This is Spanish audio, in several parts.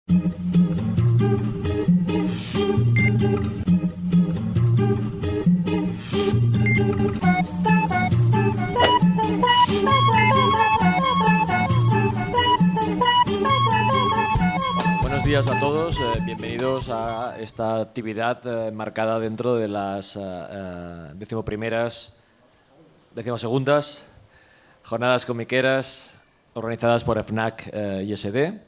Buenos días a todos, bienvenidos a esta actividad marcada dentro de las 12º jornadas comiqueras organizadas por FNAC y SD.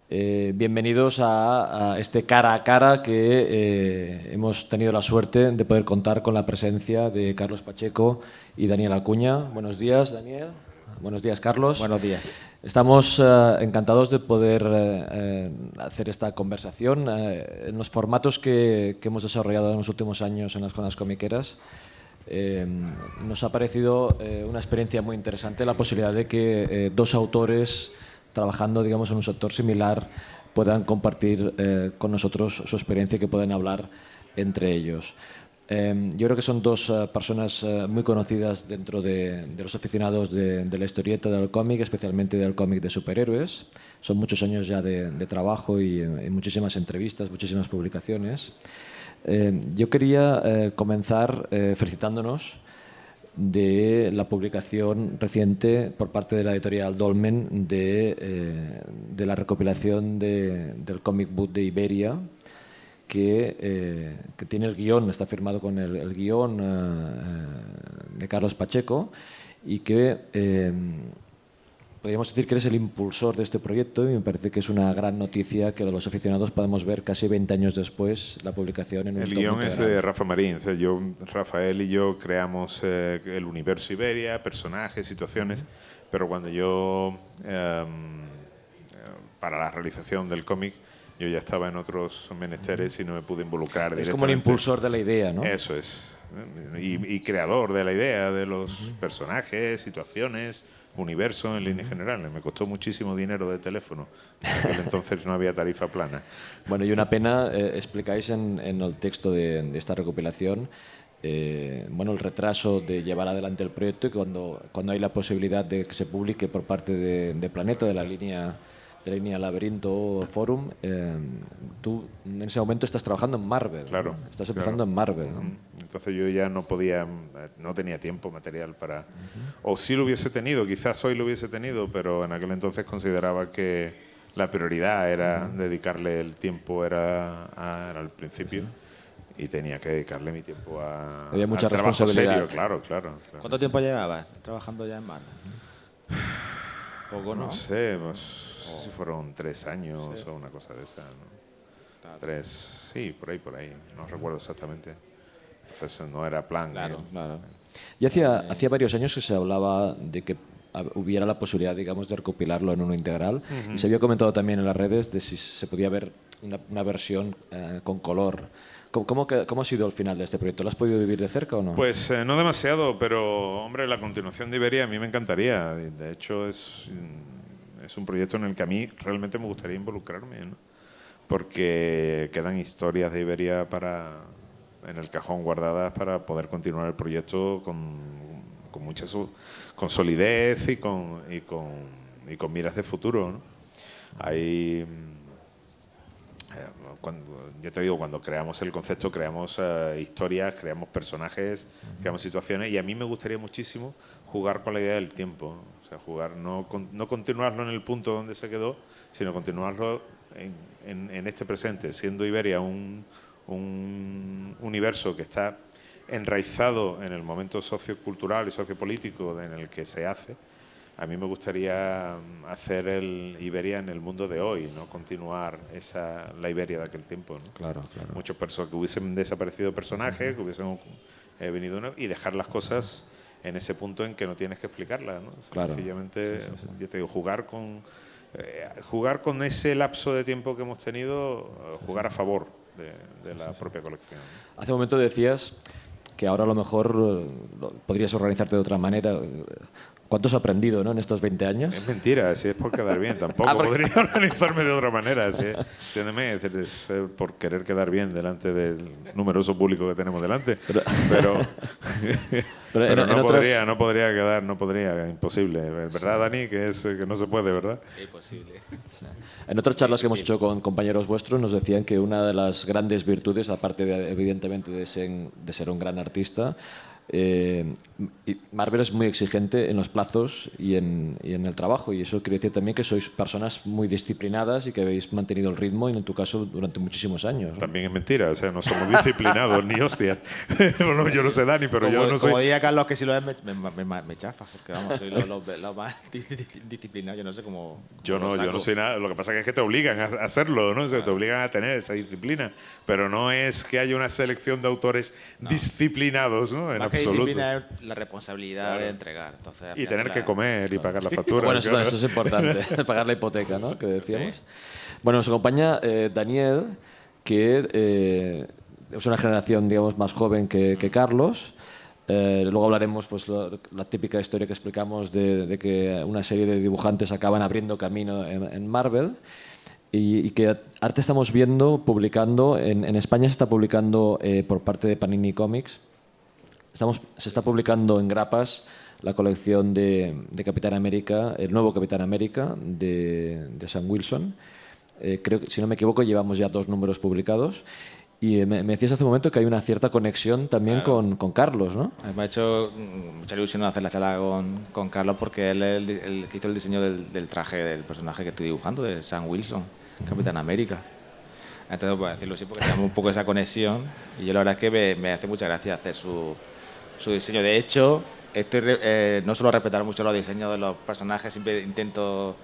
Bienvenidos a este cara a cara que hemos tenido la suerte de poder contar con la presencia de Carlos Pacheco y Daniel Acuña. Buenos días, Daniel. Buenos días, Carlos. Buenos días. Estamos encantados de poder hacer esta conversación en los formatos que hemos desarrollado en los últimos años en las jornadas comiqueras. Nos ha parecido una experiencia muy interesante la posibilidad de que dos autores trabajando, digamos, en un sector similar puedan compartir con nosotros su experiencia y que puedan hablar entre ellos. Yo creo que son dos personas muy conocidas dentro de los aficionados de la historieta del cómic, especialmente del cómic de superhéroes. Son muchos años ya de trabajo y muchísimas entrevistas, muchísimas publicaciones. Yo quería comenzar felicitándonos de la publicación reciente por parte de la editorial Dolmen de la recopilación del Comic Book de Iberia, que tiene el guión, está firmado con el guión de Carlos Pacheco y que podríamos decir que eres el impulsor de este proyecto y me parece que es una gran noticia que los aficionados podemos ver casi 20 años después la publicación en un El tomo guión integral. es de Rafa Marín. O sea, Rafael y yo creamos el universo Iberia, personajes, situaciones, pero cuando yo, para la realización del cómic, yo ya estaba en otros menesteres y no me pude involucrar directamente. Es como el impulsor de la idea, ¿no? Eso es. Y creador de la idea, de los personajes, situaciones, universo en líneas generales. Me costó muchísimo dinero de teléfono. En aquel entonces no había tarifa plana. Bueno, y una pena, explicáis en el texto de esta recopilación bueno, el retraso de llevar adelante el proyecto y cuando hay la posibilidad de que se publique por parte de Planeta, de la línea Laberinto Forum, tú en ese momento estás trabajando en Marvel. Claro. ¿No? Estás empezando en Marvel. ¿no? Entonces yo ya no tenía tiempo material para... O sí lo hubiese tenido, quizás hoy lo hubiese tenido, pero en aquel entonces consideraba que la prioridad era dedicarle el tiempo, era al principio, y tenía que dedicarle mi tiempo Había mucha al trabajo responsabilidad. serio, claro. ¿Cuánto tiempo llevabas trabajando ya en Marvel? Poco, ¿no? No sé, pues, no sé si fueron 3 años o una cosa de esa, ¿no? Claro. 3, sí, por ahí, no recuerdo exactamente. Entonces no era plan. Claro. Y hacía varios años que se hablaba de que hubiera la posibilidad, digamos, de recopilarlo en uno integral. Y se había comentado también en las redes de si se podía ver una versión con color. ¿Cómo ha sido el final de este proyecto? ¿Lo has podido vivir de cerca o no? Pues no demasiado, pero hombre, la continuación de Iberia a mí me encantaría. De hecho, es un proyecto en el que a mí realmente me gustaría involucrarme, ¿no? Porque quedan historias de Iberia en el cajón guardadas para poder continuar el proyecto con mucha con solidez y con miras de futuro, ¿no? Hay... ya te digo, cuando creamos el concepto, creamos historias, creamos personajes, creamos situaciones, y a mí me gustaría muchísimo jugar con la idea del tiempo, ¿no? O sea, jugar, no continuarlo en el punto donde se quedó, sino continuarlo en este presente, siendo Iberia un universo que está enraizado en el momento sociocultural y sociopolítico en el que se hace. A mí me gustaría hacer el Iberia en el mundo de hoy, no continuar la Iberia de aquel tiempo, ¿no? Claro. Muchos que hubiesen desaparecido personajes, que hubiesen venido y dejar las cosas en ese punto en que no tienes que explicarlas, ¿no? Claro. Sencillamente, yo te digo, jugar con ese lapso de tiempo que hemos tenido, jugar a favor de la propia colección, ¿no? Hace un momento decías que ahora a lo mejor podrías organizarte de otra manera. ¿Cuánto has aprendido, ¿no?, en estos 20 años? Es mentira, si es por quedar bien. Tampoco podría organizarme de otra manera. ¿Sí? Entiéndeme, es por querer quedar bien delante del numeroso público que tenemos delante. Pero no podría, imposible. ¿Verdad, Dani? Que no se puede, ¿verdad? Imposible. En otras charlas que hemos hecho con compañeros vuestros nos decían que una de las grandes virtudes, aparte evidentemente de ser un gran artista, Marvel es muy exigente en los plazos y en el trabajo, y eso quiere decir también que sois personas muy disciplinadas y que habéis mantenido el ritmo, y en tu caso durante muchísimos años, ¿no? También es mentira, o sea, no somos disciplinados ni hostias. Bueno, yo no sé, Dani, pero yo no soy... Como diría Carlos, que si lo es me chafa, porque vamos, soy lo más disciplinado, yo no sé cómo... Yo no soy nada, lo que pasa es que te obligan a hacerlo, ¿no? O sea, te obligan a tener esa disciplina, pero no es que haya una selección de autores disciplinados, ¿no? En absoluto. Disciplina es la responsabilidad de entregar. Entonces, y tener que comer y pagar la factura. Bueno, eso es importante, pagar la hipoteca, ¿no?, que decíamos. Sí. Bueno, nos acompaña Daniel, que es una generación, digamos, más joven que Carlos. Luego hablaremos, pues, la típica historia que explicamos de que una serie de dibujantes acaban abriendo camino en Marvel. Y que ahora estamos viendo, publicando, en España se está publicando por parte de Panini Comics. Se está publicando en grapas la colección de Capitán América, el nuevo Capitán América de Sam Wilson. Creo que, si no me equivoco, llevamos ya 2 números publicados. Y me decías hace un momento que hay una cierta conexión también con Carlos, ¿no? Me ha hecho mucha ilusión hacer la charla con Carlos, porque él es el que hizo el diseño del traje del personaje que estoy dibujando, de Sam Wilson, Capitán América. Entonces, pues, decirlo así, porque tenemos un poco esa conexión, y yo la verdad es que me hace mucha gracia hacer su diseño. De hecho, no suelo respetar mucho los diseños de los personajes, siempre intento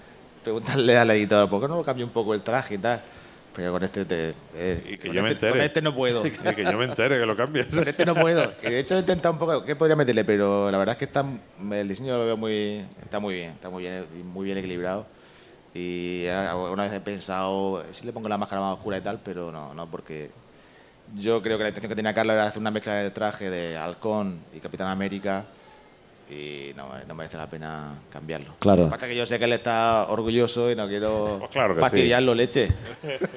preguntarle al editor, ¿por qué no lo cambio un poco el traje y tal? Pero con este y que yo me entere. Con este no puedo. Y que yo me entere que lo cambies. Con este no puedo. Y de hecho he intentado un poco qué podría meterle, pero la verdad es que el diseño lo veo está muy bien equilibrado. Y una vez he pensado, si le pongo la máscara más oscura y tal, pero no, porque yo creo que la intención que tenía Carlos era hacer una mezcla de traje de Halcón y Capitán América, y no merece la pena cambiarlo. Claro. Aparte que yo sé que él está orgulloso y no quiero pues claro que fastidiarlo, sí. Leche.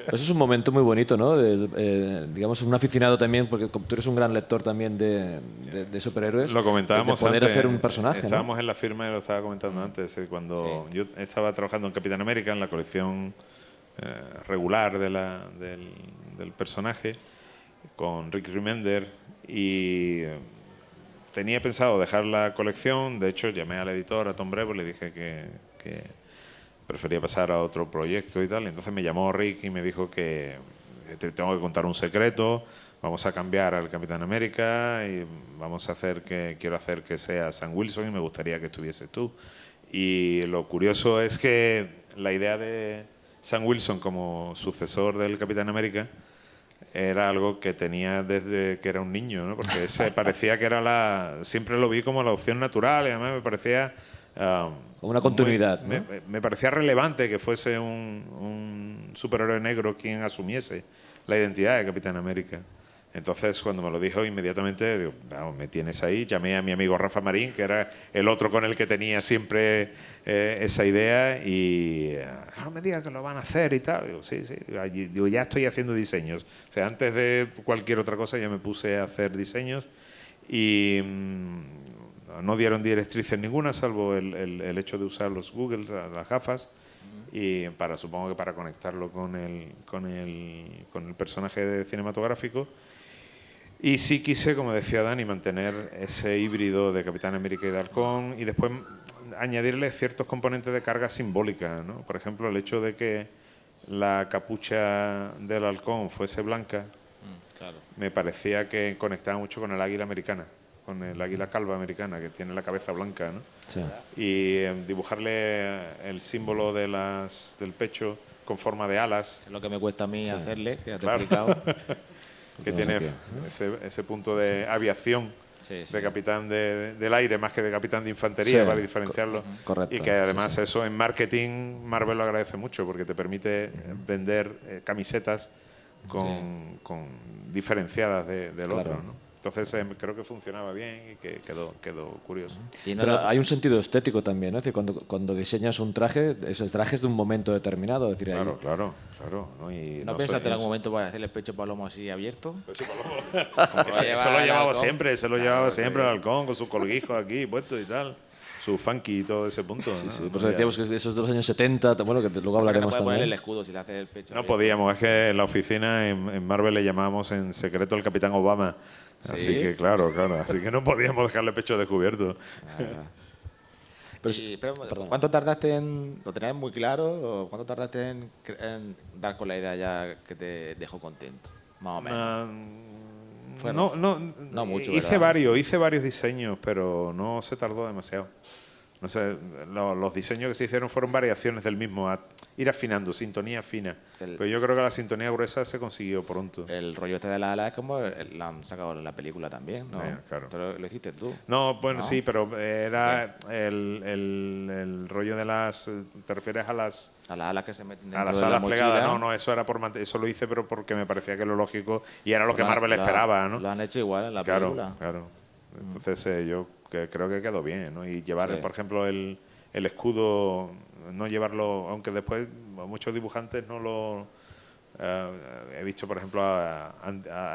Eso es un momento muy bonito, ¿no? Digamos, un aficionado también, porque tú eres un gran lector también de superhéroes. Lo comentábamos de poder antes. hacer un personaje, estábamos, ¿no?, en la firma y lo estaba comentando antes. Cuando yo estaba trabajando en Capitán América, en la colección regular del personaje, con Rick Remender, y tenía pensado dejar la colección. De hecho, llamé al editor, a Tom Brevo, le dije que prefería pasar a otro proyecto y tal. Y entonces me llamó Rick y me dijo que te tengo que contar un secreto, vamos a cambiar al Capitán América y quiero hacer que sea Sam Wilson, y me gustaría que estuvieses tú. Y lo curioso es que la idea de Sam Wilson como sucesor del Capitán América era algo que tenía desde que era un niño, ¿no? Porque parecía que era siempre lo vi como la opción natural, y además me parecía como una continuidad, ¿no? Me parecía relevante que fuese un superhéroe negro quien asumiese la identidad de Capitán América. Entonces, cuando me lo dijo, inmediatamente digo, vamos, me tienes ahí. Llamé a mi amigo Rafa Marín, que era el otro con el que tenía siempre esa idea, y no me digas que lo van a hacer y tal. Digo, sí. Digo, ya estoy haciendo diseños. O sea, antes de cualquier otra cosa ya me puse a hacer diseños, y no dieron directrices ninguna, salvo el hecho de usar los Google, las gafas, y supongo que para conectarlo con el personaje cinematográfico. Y sí quise, como decía Dani, mantener ese híbrido de Capitán América y de Halcón, y después añadirle ciertos componentes de carga simbólica, ¿no? Por ejemplo, el hecho de que la capucha del Halcón fuese blanca, Claro. me parecía que conectaba mucho con el águila americana, con el águila calva americana, que tiene la cabeza blanca, ¿no? Sí. Y dibujarle el símbolo del pecho con forma de alas. Es lo que me cuesta a mí hacerle, que ya te he Claro. explicado. Que tiene ese punto de aviación, de capitán del aire más que de capitán de infantería, para diferenciarlo. Correcto. Y que además eso en marketing Marvel lo agradece mucho, porque te permite vender camisetas con diferenciadas del otro, ¿no? Entonces creo que funcionaba bien y que quedó curioso. Y no Pero lo- hay un sentido estético también, ¿no? Es decir, cuando diseñas un traje, el traje es de un momento determinado. Es decir, ahí- Claro. ¿no? Y ¿No no pensaste sé, en algún momento para hacerle el pecho palomo así abierto? Eso lo llevaba siempre, Claro, al halcón con sus colguijos aquí puestos y tal. Su funky y todo ese punto. Sí, ¿no? sí, No pues había- decíamos que esos de los años 70, bueno, que luego Pasa que no hablaremos puede ponerle el también. escudo si le hace el pecho No abierto. podíamos, es que en la oficina en Marvel le llamábamos en secreto el Capitán Obama. Así ¿Sí? que, claro, así que no podíamos dejarle pecho descubierto. Pero, perdón. ¿cuánto tardaste en...? ¿Lo tenías muy claro? ¿O cuánto tardaste en dar con la idea ya que te dejó contento? Más o menos. Ah, Fueron- no, no mucho, hice ¿verdad? hice varios diseños, pero no se tardó demasiado. No sé, los diseños que se hicieron fueron variaciones del mismo, ir afinando, sintonía fina. Pero yo creo que la sintonía gruesa se consiguió pronto. El rollo este de la ala es como lo han sacado en la película también, ¿no? Claro. Pero lo hiciste tú. No, bueno, ¿No? sí, pero era el rollo de las... ¿Te refieres a las A las alas que se meten a dentro las de la alas plegadas? mochila. No, eso era eso lo hice, pero porque me parecía que lo lógico y era lo que Lo- Marvel lo- esperaba, ¿no? Lo han hecho igual en la Claro, película. claro. Entonces yo creo que quedó bien, ¿no? Y llevar, Sí. por ejemplo, el escudo, no llevarlo, aunque después muchos dibujantes no lo... he visto, por ejemplo, a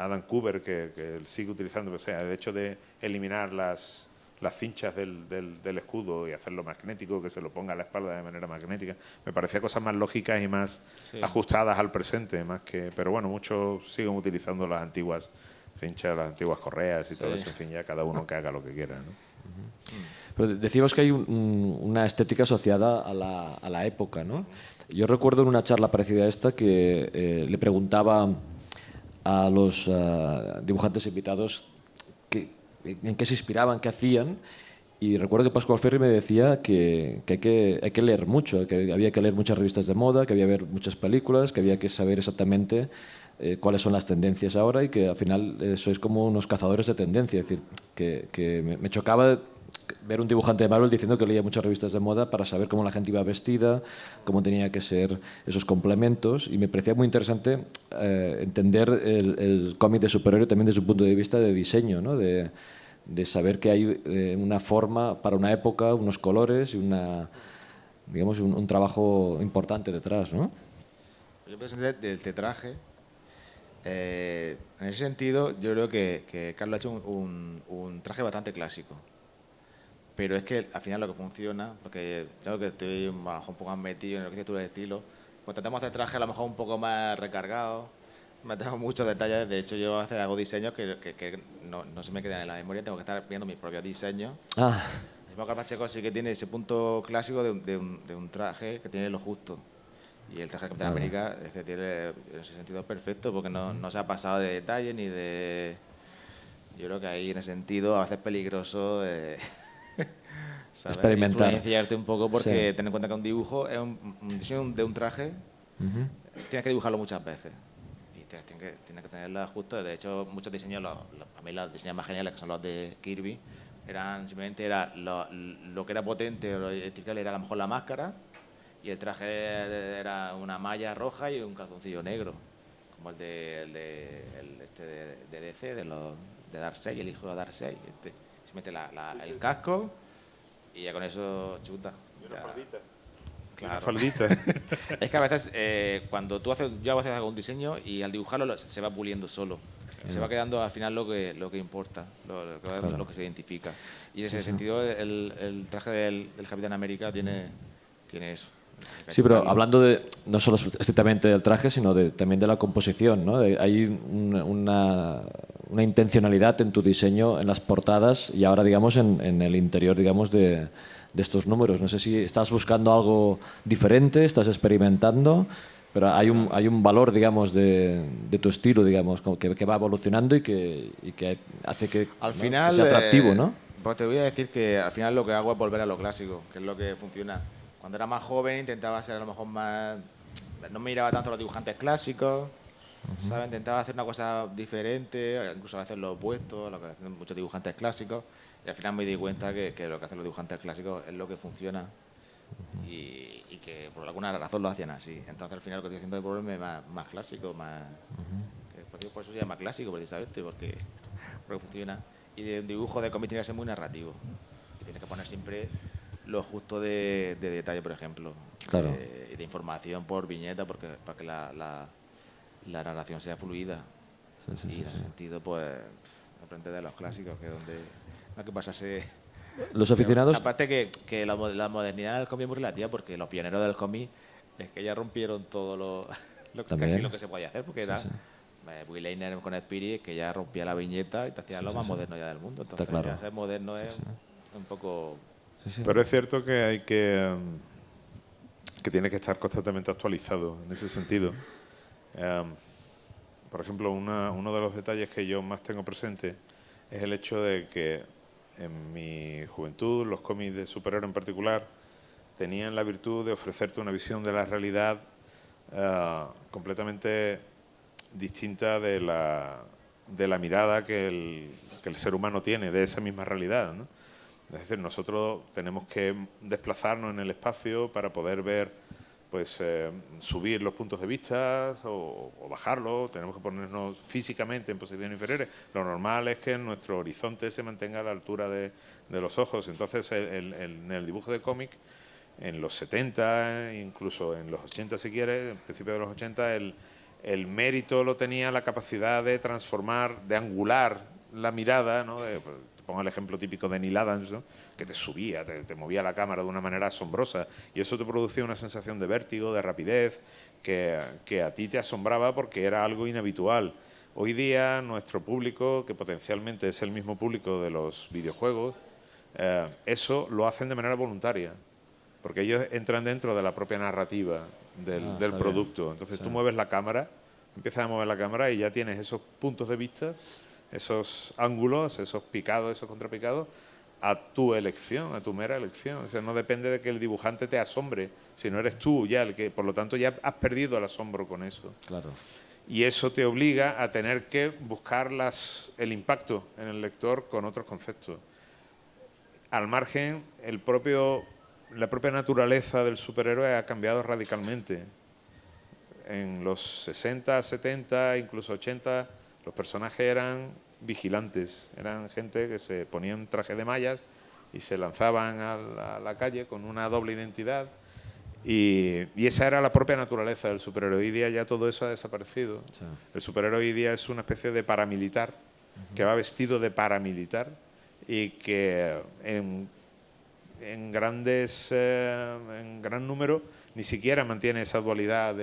Adam Cooper, que él sigue utilizando, o sea, el hecho de eliminar las cinchas del escudo y hacerlo magnético, que se lo ponga a la espalda de manera magnética, me parecía cosas más lógicas y más ajustadas al presente, más que... Pero bueno, muchos siguen utilizando las antiguas cinchas, las antiguas correas y todo eso, en fin, ya cada uno que haga lo que quiera, ¿no? Pero decimos que hay una estética asociada a la época, ¿no? Yo recuerdo en una charla parecida a esta que le preguntaba a los dibujantes invitados en qué se inspiraban, qué hacían, y recuerdo que Pascual Ferri me decía que hay que leer mucho, que había que leer muchas revistas de moda, que había que ver muchas películas, que había que saber exactamente cuáles son las tendencias ahora y que al final sois como unos cazadores de tendencia. Es decir, que me chocaba ver un dibujante de Marvel diciendo que leía muchas revistas de moda para saber cómo la gente iba vestida, cómo tenía que ser esos complementos, y me parecía muy interesante entender el cómic de superhéroe también desde un punto de vista de diseño, ¿no? De saber que hay una forma para una época, unos colores y digamos un trabajo importante detrás, ¿no? Yo pienso del tetraje. En ese sentido, yo creo que Carlos ha hecho un traje bastante clásico. Pero es que al final lo que funciona, porque yo que estoy a lo mejor un poco más metido en lo que dices tú del estilo, pues tratamos de hacer traje a lo mejor un poco más recargado, metemos muchos detalles. De hecho, yo a veces hago diseños que no se me quedan en la memoria, tengo que estar viendo mis propios diseños. Ah, Simón Pacheco sí que tiene ese punto clásico de un traje que tiene lo justo. Y el traje de Capitán América es que tiene en ese sentido perfecto, porque no se ha pasado de detalle ni de... Yo creo que ahí en ese sentido a veces es peligroso ¿sabes? Experimentar. Influenciarte un poco, porque Sí. ten en cuenta que un dibujo es un diseño de un traje, tienes que dibujarlo muchas veces. Y tienes que tenerlo justo. De hecho, muchos diseños, a mí los diseños más geniales, que son los de Kirby, simplemente era lo que era potente o lo vertical era a lo mejor la máscara, y el traje era una malla roja y un calzoncillo negro, como el de DC, de Darkseid, el hijo de Darkseid. Se mete el casco y ya con eso chuta. Claro. Faldita. Es que a veces, cuando yo a veces hago un diseño y al dibujarlo se va puliendo solo. Se va quedando al final lo que importa, lo que se identifica. Y en ese sentido, el traje del Capitán América tiene eso. sí, pero hablando no solo estrictamente del traje, sino también de la composición, ¿no? Hay una intencionalidad en tu diseño, en las portadas y ahora, digamos, en el interior, digamos, de estos números. No sé si estás buscando algo diferente, estás experimentando, pero hay un valor, digamos, de tu estilo, digamos, que va evolucionando y que hace que, Al ¿no? final, que sea atractivo, ¿no? Pues te voy a decir que al final lo que hago es volver a lo clásico, que es lo que funciona. Cuando era más joven intentaba ser a lo mejor más... No miraba tanto a los dibujantes clásicos, ¿sabes? Intentaba hacer una cosa diferente, incluso a veces lo opuesto a lo que hacen muchos dibujantes clásicos. Y al final me di cuenta que lo que hacen los dibujantes clásicos es lo que funciona y que por alguna razón lo hacían así. Entonces al final lo que estoy haciendo es volverme más clásico, más... Por eso se llama clásico precisamente, porque porque funciona. Y de un dibujo de cómic tiene que ser muy narrativo. Y tienes que poner siempre lo justo de detalle, por ejemplo. Claro. De información por viñeta, para que la narración sea fluida. Y en ese sentido, pues, aprende de los clásicos, que es donde no hay que pasarse. Los aficionados... Aparte que la modernidad del cómic es muy relativa, porque los pioneros del cómic es que ya rompieron todo casi lo que se podía hacer, porque era Will Eisner con Spirit, que ya rompía la viñeta y te hacía lo más moderno ya del mundo. Entonces, claro. ya ser moderno es un poco... Pero es cierto que hay que tiene que estar constantemente actualizado en ese sentido. Por ejemplo, uno de los detalles que yo más tengo presente es el hecho de que en mi juventud los cómics de superhéroes en particular tenían la virtud de ofrecerte una visión de la realidad completamente distinta de la mirada que el ser humano tiene de esa misma realidad, ¿no? Es decir, nosotros tenemos que desplazarnos en el espacio para poder ver, pues, subir los puntos de vista o bajarlos. Tenemos que ponernos físicamente en posiciones inferiores. Lo normal es que nuestro horizonte se mantenga a la altura de los ojos. Entonces, en el dibujo de cómic, en los 70, incluso en los 80 si quieres, en principio de los 80, el mérito lo tenía la capacidad de transformar, de angular la mirada, ¿no? Te pongo el ejemplo típico de Neil Adams, ¿no? Que te subía, te movía la cámara de una manera asombrosa y eso te producía una sensación de vértigo, de rapidez, que a ti te asombraba porque era algo inhabitual. Hoy día nuestro público, que potencialmente es el mismo público de los videojuegos, eso lo hacen de manera voluntaria, porque ellos entran dentro de la propia narrativa del producto. Entonces tú mueves la cámara, empiezas a mover la cámara y ya tienes esos puntos de vista, esos ángulos, esos picados, esos contrapicados, a tu elección, a tu mera elección. O sea, no depende de que el dibujante te asombre, sino eres tú ya el que, por lo tanto, ya has perdido el asombro con eso. Claro. Y eso te obliga a tener que buscar el impacto en el lector con otros conceptos. Al margen, la propia naturaleza del superhéroe ha cambiado radicalmente. En los 60, 70, incluso 80, los personajes eran vigilantes, eran gente que se ponían traje de mallas y se lanzaban a la calle con una doble identidad y esa era la propia naturaleza del superhéroe. Hoy día ya todo eso ha desaparecido. Sí. El superhéroe hoy día es una especie de paramilitar que va vestido de paramilitar y que en gran número ni siquiera mantiene esa dualidad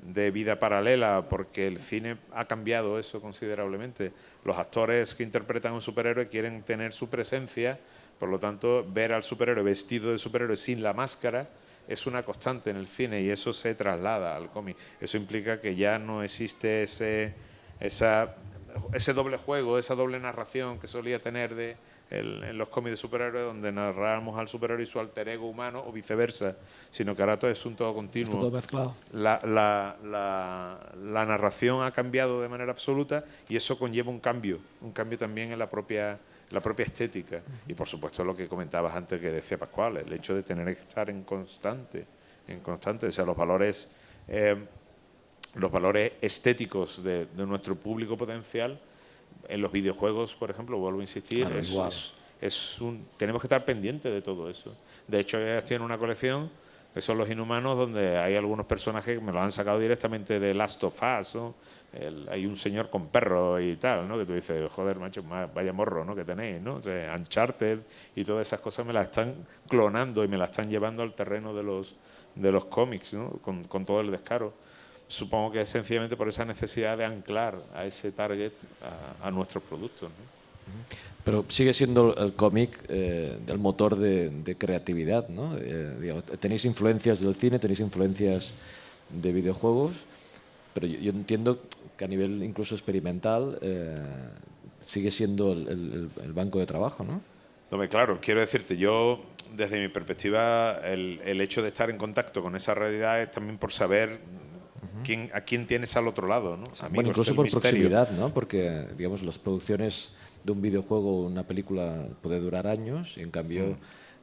de vida paralela, porque el cine ha cambiado eso considerablemente. Los actores que interpretan a un superhéroe quieren tener su presencia, por lo tanto, ver al superhéroe vestido de superhéroe sin la máscara es una constante en el cine y eso se traslada al cómic. Eso implica que ya no existe ese doble juego, esa doble narración que solía tener en los cómics de superhéroes, donde narramos al superhéroe y su alter ego humano o viceversa, sino que ahora todo es un todo continuo. Todo mezclado. La narración ha cambiado de manera absoluta y eso conlleva un cambio también en la propia estética. Y por supuesto lo que comentabas antes, que decía Pascual, el hecho de tener que estar en constante, o sea, los valores estéticos de nuestro público potencial. En los videojuegos, por ejemplo, vuelvo a insistir, claro, tenemos que estar pendientes de todo eso. De hecho, ellos tienen una colección que son los Inhumanos, donde hay algunos personajes que me lo han sacado directamente de Last of Us, ¿no? Hay un señor con perro y tal, ¿no? Que tú dices, joder, macho, vaya morro, ¿no? Que tenéis, ¿no? O sea, Uncharted y todas esas cosas me las están clonando y me las están llevando al terreno de los cómics, ¿no? Con todo el descaro. Supongo que es sencillamente por esa necesidad de anclar a ese target a nuestros productos, ¿no? Pero sigue siendo el cómic el motor de creatividad, ¿no? Digamos, tenéis influencias del cine, tenéis influencias de videojuegos, pero yo entiendo que a nivel incluso experimental sigue siendo el banco de trabajo, ¿no? No, claro, quiero decirte, yo desde mi perspectiva el hecho de estar en contacto con esa realidad es también por saber a quién tienes al otro lado, ¿no? Amigos, bueno, incluso por proximidad, ¿no? Porque, digamos, las producciones de un videojuego o una película puede durar años y, en cambio,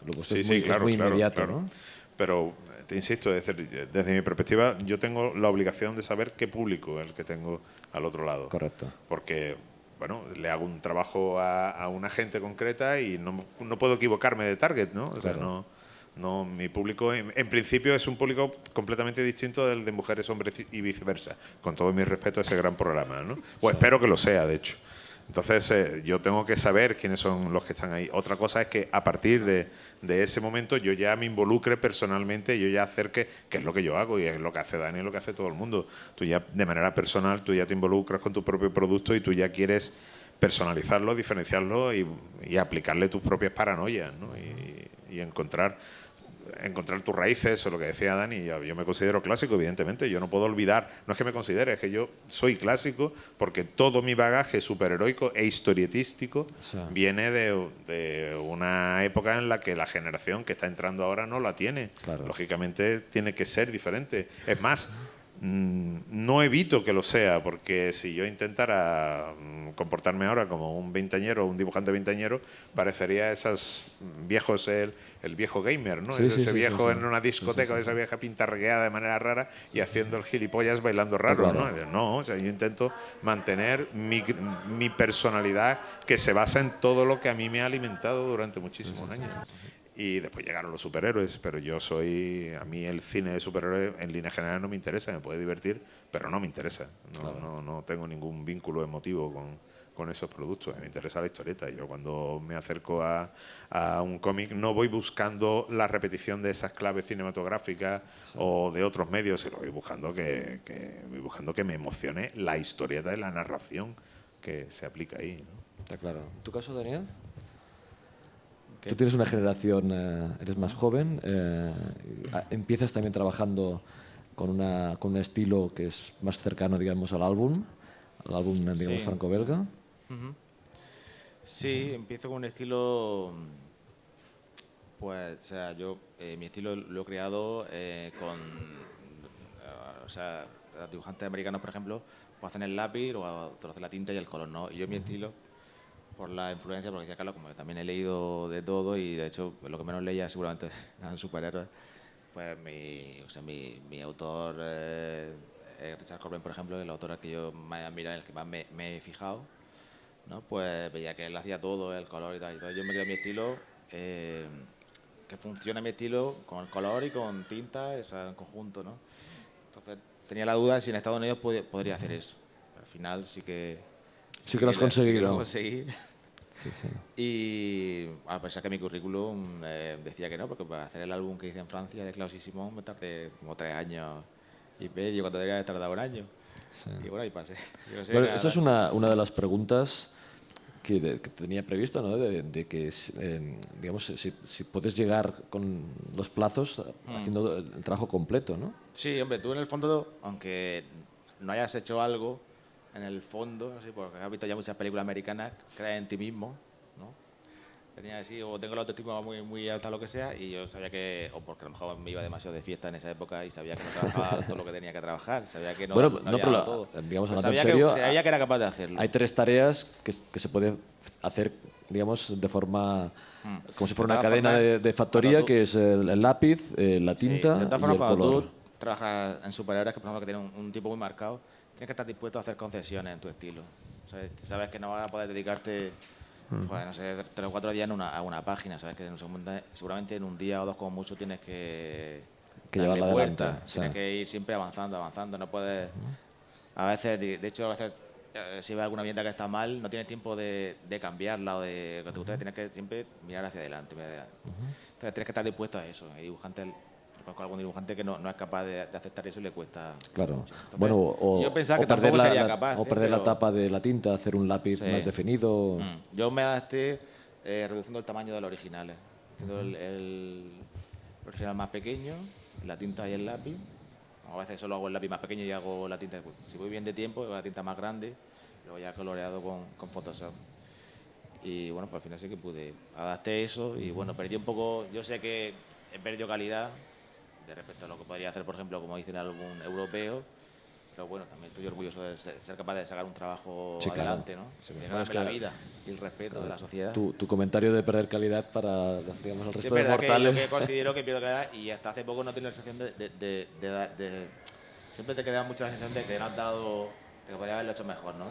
lo que es muy inmediato, claro. ¿no? Pero te insisto, es decir, desde mi perspectiva, yo tengo la obligación de saber qué público es el que tengo al otro lado. Correcto. Porque, bueno, le hago un trabajo a una gente concreta y no puedo equivocarme de target, ¿no? O sea, Claro. no, mi público, en principio, es un público completamente distinto del de mujeres, hombres y viceversa. Con todo mi respeto a ese gran programa, ¿no? O espero que lo sea, de hecho. Entonces, yo tengo que saber quiénes son los que están ahí. Otra cosa es que a partir de ese momento yo ya me involucre personalmente, yo ya acerque, que es lo que yo hago y es lo que hace Dani, es lo que hace todo el mundo. Tú ya, de manera personal, tú ya te involucras con tu propio producto y tú ya quieres personalizarlo, diferenciarlo y aplicarle tus propias paranoias, ¿no? Y encontrar tus raíces, o lo que decía Dani, yo me considero clásico, evidentemente, yo no puedo olvidar, no es que me considere, es que yo soy clásico porque todo mi bagaje superheroico e historietístico viene de una época en la que la generación que está entrando ahora no la tiene. Claro. Lógicamente tiene que ser diferente. Es más, no evito que lo sea, porque si yo intentara comportarme ahora como un veinteañero o un dibujante veinteañero, parecería esos viejos, el viejo gamer, ¿no? Sí, Ese sí, viejo sí. en una discoteca, esa vieja pintarreada de manera rara y haciendo el gilipollas bailando raro, Claro. ¿no? No, o sea, yo intento mantener mi personalidad, que se basa en todo lo que a mí me ha alimentado durante muchísimos años. Y después llegaron los superhéroes, pero a mí el cine de superhéroes en línea general no me interesa, me puede divertir, pero no me interesa. No tengo ningún vínculo emotivo con esos productos, me interesa la historieta. Yo cuando me acerco a un cómic no voy buscando la repetición de esas claves cinematográficas o de otros medios, sino voy buscando que me emocione la historieta y la narración que se aplica ahí, ¿no? Está claro. ¿En tu caso, Daniel? ¿Qué? Tú tienes una generación, eres más joven, empiezas también trabajando con un estilo que es más cercano, digamos, al álbum, digamos, Sí. franco-belga. Sí, empiezo con un estilo, pues, o sea, mi estilo lo he creado o sea, los dibujantes americanos, por ejemplo, pues hacen el lápiz o otros hacen la tinta y el color, ¿no? Y yo mi estilo, por la influencia, porque decía Carlos, como que también he leído de todo y de hecho lo que menos leía seguramente eran superhéroes, pues mi autor, Richard Corbin, por ejemplo, el autor al que yo más admiro, en el que más me he fijado, ¿no? Pues veía que él hacía todo, el color y tal. Entonces yo me creo mi estilo, que funcione mi estilo con el color y con tinta, o sea, en conjunto, ¿no? Entonces tenía la duda de si en Estados Unidos podría hacer eso. Al final sí que lo has sí que conseguido. lo conseguí. Y a pesar que mi currículum decía que no, porque para hacer el álbum que hice en Francia de Klaus y Simon me tardé como 3 años y medio, cuando debería haber tardado 1 año. Y bueno, ahí pasé. Yo no sé Bueno, nada. esa es una de las preguntas que tenía previsto, ¿no? De que, digamos, si puedes llegar con los plazos haciendo el trabajo completo, ¿no? Sí, hombre, tú en el fondo, aunque no hayas hecho algo, en el fondo, no sé, porque has visto ya muchas películas americanas, crees en ti mismo, ¿no? Tenía así, o tengo la autoestima muy, muy alta, lo que sea, y yo sabía que, o porque a lo mejor me iba demasiado de fiesta en esa época y sabía que no trabajaba todo lo que tenía que trabajar, sabía que no, Bueno, no no, había pero dado todo. digamos, Pero hablando en sabía serio, sabía que era capaz de hacerlo. hay 3 tareas que se puede hacer, digamos, de forma, como si fuera una De todas cadena formas, de factoría, cuando tú- que es el lápiz, la Sí, tinta de todas y formas, el cuando color. tú trabajas en superhéroes, que por ejemplo que tienen un tipo muy marcado, tienes que estar dispuesto a hacer concesiones en tu estilo. O sea, sabes que no vas a poder dedicarte, pues, no sé, 3 o 4 días a una página. Sabes que seguramente en un día o 2 como mucho tienes que darle llevarla vuelta. adelante, o sea. Tienes que ir siempre avanzando. No puedes... A veces, de hecho, a veces si ves alguna vivienda que está mal, no tienes tiempo de cambiarla o de lo que te gusta, tienes que siempre mirar hacia adelante. Entonces tienes que estar dispuesto a eso. Hay dibujantes, conozco algún dibujante que no es capaz de aceptar eso y le cuesta Claro. mucho. Entonces, Bueno, yo pensaba que perder tampoco sería capaz. o perder la pero tapa de la tinta, hacer un lápiz sí. más definido. Yo me adapté reduciendo el tamaño de los originales. Haciendo el original más pequeño, la tinta y el lápiz. A veces solo hago el lápiz más pequeño y hago la tinta. Si voy bien de tiempo, hago la tinta más grande, luego ya coloreado con Photoshop. Y bueno, pues al final sí que pude. Adapté eso y bueno, perdí un poco. Yo sé que he perdido calidad de respecto a lo que podría hacer, por ejemplo, como hice en algún europeo, pero bueno, también estoy orgulloso de ser capaz de sacar un trabajo Sí, claro. adelante, ¿no? Sí, De claro, ganarme es que la vida y el respeto de la sociedad. Tu comentario de perder calidad para, digamos, el Sí, resto es de verdad que yo mortales. que considero que pierdo calidad y hasta hace poco no tengo la sensación siempre te queda mucho la sensación de que no has dado, de que podría haberlo hecho mejor, ¿no?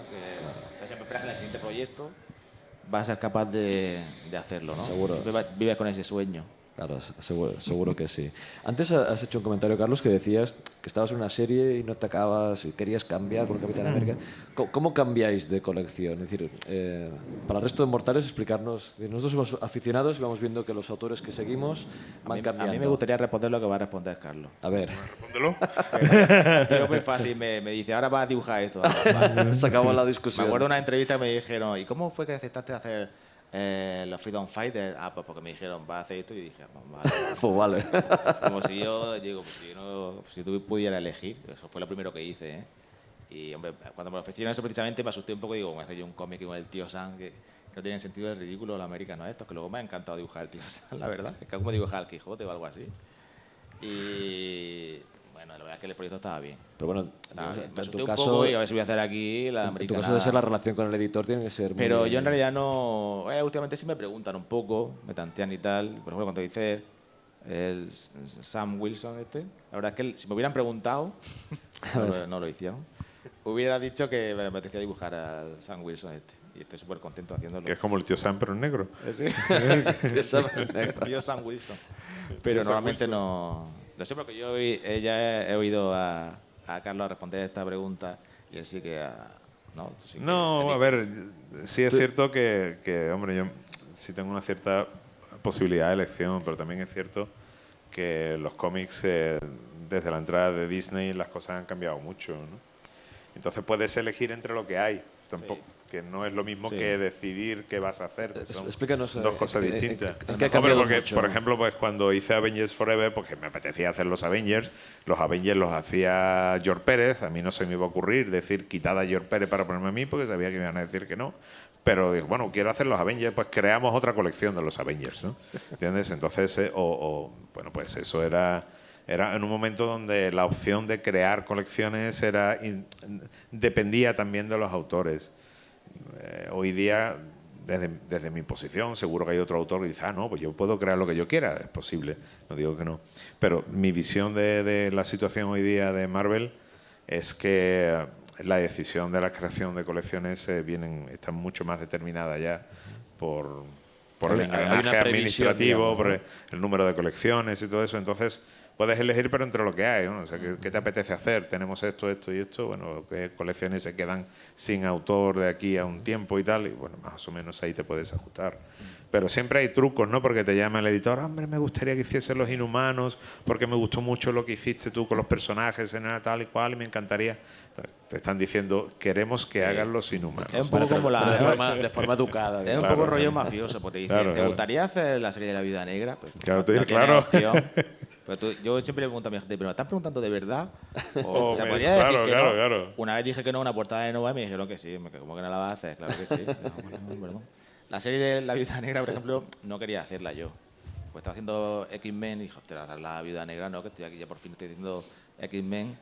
Que siempre esperas que en el siguiente proyecto vas a ser capaz de hacerlo, ¿no? Seguro. Siempre vives con ese sueño. Claro, seguro que sí. Antes has hecho un comentario, Carlos, que decías que estabas en una serie y no te acabas y querías cambiar por Capitán América. ¿Cómo cambiáis de colección? Es decir, para el resto de mortales, explicarnos. Nosotros somos aficionados y vamos viendo que los autores que seguimos van A cambiando. mí me gustaría responder lo que va a responder Carlos. A ver, Respóndelo. Pero muy fácil, me dice, ahora vas a dibujar esto. se acabó la Me discusión. acuerdo de una entrevista que me dijeron, ¿y cómo fue que aceptaste hacer los Freedom Fighters? Ah, pues porque me dijeron, vas a hacer esto, y dije, vale. Pues vale. Como si yo, digo, pues si, no, si tú pudieras elegir, eso fue lo primero que hice, ¿eh? Y, hombre, cuando me ofrecieron eso precisamente me asusté un poco y digo, me hace yo un cómic con el tío Sam, que no tiene sentido el ridículo de los americanos estos, que luego me ha encantado dibujar el tío Sam, la verdad. Es que como dibujar al Quijote o algo así. Y, bueno, la verdad es que el proyecto estaba bien. Pero bueno, Estaba bien. Me en asusté tu un caso, poco y a ver si voy a hacer aquí la en tu americana. caso de ser la relación con el editor tiene que ser muy... Pero yo en realidad no... últimamente sí me preguntan un poco, me tantean y tal. Por ejemplo, cuando dice el Sam Wilson la verdad es que si me hubieran preguntado, no lo hicieron, hubiera dicho que me apetecía dibujar al Sam Wilson y estoy súper contento haciéndolo. Que es como el tío Sam, pero en negro. Sí. El tío Sam Wilson. Pero Sam normalmente Wilson. no... Lo sé porque yo ya he oído a Carlos responder esta pregunta y él sí que... no, tú sí que No, te a ver, sí es cierto que, hombre, yo sí tengo una cierta posibilidad de elección, pero también es cierto que los cómics, desde la entrada de Disney, las cosas han cambiado mucho, ¿no? Entonces puedes elegir entre lo que hay, tampoco, que no es lo mismo Sí. que decidir qué vas a hacer, que son Explícanos, dos cosas en distintas. qué ha Hombre, cambiado porque, mucho. por ejemplo, pues cuando hice Avengers Forever, porque me apetecía hacer los Avengers los hacía George Pérez, a mí no se me iba a ocurrir decir quitad a George Pérez para ponerme a mí, porque sabía que me iban a decir que no. Pero digo, bueno, quiero hacer los Avengers, pues creamos otra colección de los Avengers, ¿no? ¿Entiendes? Entonces, bueno, pues eso era en un momento donde la opción de crear colecciones dependía también de los autores. Hoy día, desde mi posición, seguro que hay otro autor que dice, no, pues yo puedo crear lo que yo quiera, es posible, no digo que no. Pero mi visión de la situación hoy día de Marvel es que la decisión de la creación de colecciones está mucho más determinada ya por el Hay una engranaje previsión, administrativo, digamos, por ¿no? el número de colecciones y todo eso. Entonces, puedes elegir, pero entre lo que hay, ¿no? O sea, ¿qué te apetece hacer? Tenemos esto, esto y esto. Bueno, ¿qué colecciones se quedan sin autor de aquí a un tiempo y tal? Y bueno, más o menos ahí te puedes ajustar. Pero siempre hay trucos, ¿no? Porque te llama el editor, hombre, me gustaría que hiciese Los Inhumanos, porque me gustó mucho lo que hiciste tú con los personajes en el tal y cual, y me encantaría. Te están diciendo, queremos que hagan Los Inhumanos. Es un poco como de forma educada. Es un digamos. poco rollo mafioso, porque te dicen, Claro, ¿te claro. gustaría hacer la serie de la Viuda Negra? Pues, Claro, no te digo, tiene claro. opción. Pero yo siempre le pregunto a mi gente, ¿pero me están preguntando de verdad? O sea, podría claro, decir que claro, no. claro. Una vez dije que no, una portada de Nova y me dijeron que sí. ¿Cómo que no la vas a hacer? Claro que sí. Perdón. La serie de la Viuda Negra, por ejemplo, no quería hacerla yo. Pues estaba haciendo X-Men y dije, hostia, hacer la Viuda Negra, no, que estoy aquí, ya por fin estoy haciendo X-Men.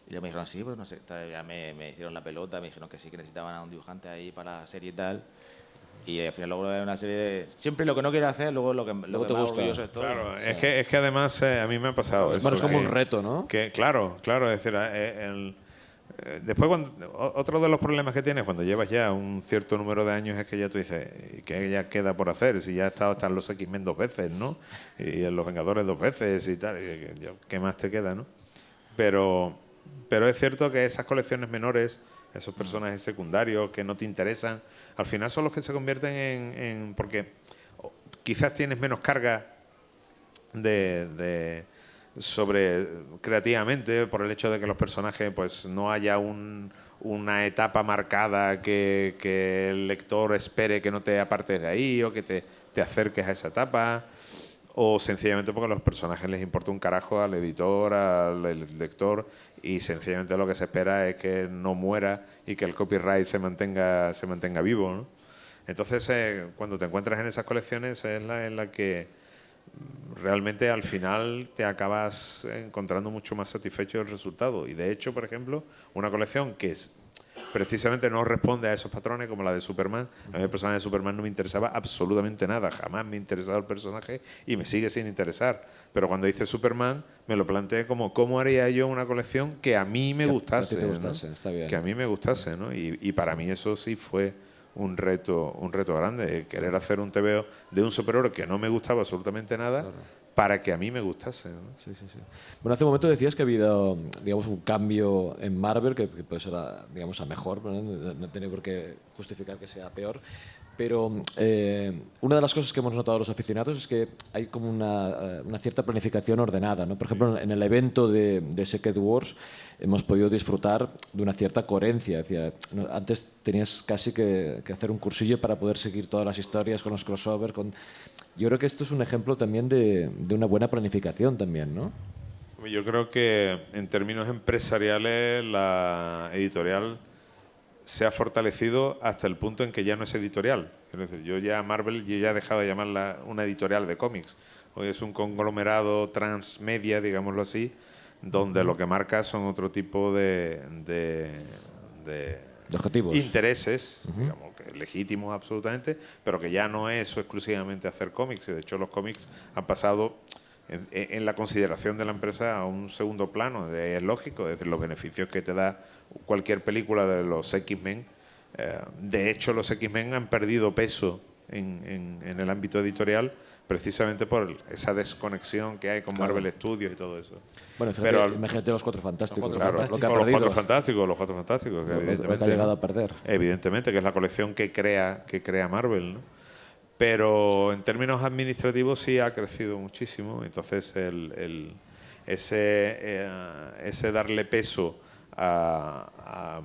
Y ellos me dijeron, sí, pero no sé, ya me hicieron la pelota, me dijeron que sí, que necesitaban a un dibujante ahí para la serie y tal. Y al final luego una serie de... Siempre lo que no quiero hacer, luego lo que te más gusta. orgulloso estoy. Claro, Sí. es que además a mí me ha pasado eso. Bueno, es como que- un reto, ¿no? Claro, es decir, después otro de los problemas que tienes cuando llevas ya un cierto número de años es que ya tú dices, ¿qué ya queda por hacer? Si ya he estado hasta en los X-Men 2 veces, ¿no? Y en los Vengadores 2 veces y tal, ¿qué más te queda, no? Pero es cierto que esas colecciones menores, esos personajes secundarios que no te interesan, al final son los que se convierten porque quizás tienes menos carga sobre creativamente por el hecho de que los personajes pues no haya una etapa marcada que el lector espere que no te apartes de ahí o que te acerques a esa etapa, o sencillamente porque a los personajes les importa un carajo al editor, al lector, y sencillamente lo que se espera es que no muera y que el copyright se mantenga vivo, ¿no? Entonces, cuando te encuentras en esas colecciones es en la que realmente al final te acabas encontrando mucho más satisfecho del resultado. Y de hecho, por ejemplo, una colección que precisamente no responde a esos patrones, como la de Superman. A mí el personaje de Superman no me interesaba absolutamente nada, jamás me ha interesado el personaje y me sigue sin interesar. Pero cuando hice Superman me lo planteé como cómo haría yo una colección que a mí me gustase, que a ti te gustase, ¿no? está bien. Que a mí me gustase, ¿no? Y para mí eso sí fue un reto grande, querer hacer un TVO de un superhéroe que no me gustaba absolutamente nada, para que a mí me gustase, ¿no? Sí, sí, sí. Bueno, hace un momento decías que ha habido, digamos, un cambio en Marvel que puede ser, digamos, a mejor, ¿no? No tiene por qué justificar que sea peor. Pero una de las cosas que hemos notado los aficionados es que hay como una cierta planificación ordenada, ¿no? Por ejemplo, en el evento de Secret Wars hemos podido disfrutar de una cierta coherencia. Es decir, antes tenías casi que hacer un cursillo para poder seguir todas las historias con los crossovers. Yo creo que esto es un ejemplo también de una buena planificación también, ¿no? Yo creo que en términos empresariales la editorial se ha fortalecido hasta el punto en que ya no es editorial. Es decir, yo ya he dejado de llamarla una editorial de cómics. Hoy es un conglomerado transmedia, digámoslo así, donde lo que marca son otro tipo de objetivos, intereses, digamos, que legítimos absolutamente, pero que ya no es exclusivamente hacer cómics. De hecho, los cómics han pasado en la consideración de la empresa a un segundo plano. Es lógico, es decir, los beneficios que te da cualquier película de los X-Men. De hecho, los X-Men han perdido peso en el ámbito editorial precisamente por esa desconexión que hay con Marvel Studios y todo eso. Bueno, fíjate, pero imagínate los Cuatro Fantásticos. Claro, lo que ha los perdido. Los Cuatro Fantásticos, que evidentemente lo que ha llegado a perder. Evidentemente, que es la colección que crea Marvel, ¿no? Pero en términos administrativos sí ha crecido muchísimo. Entonces, ese darle peso al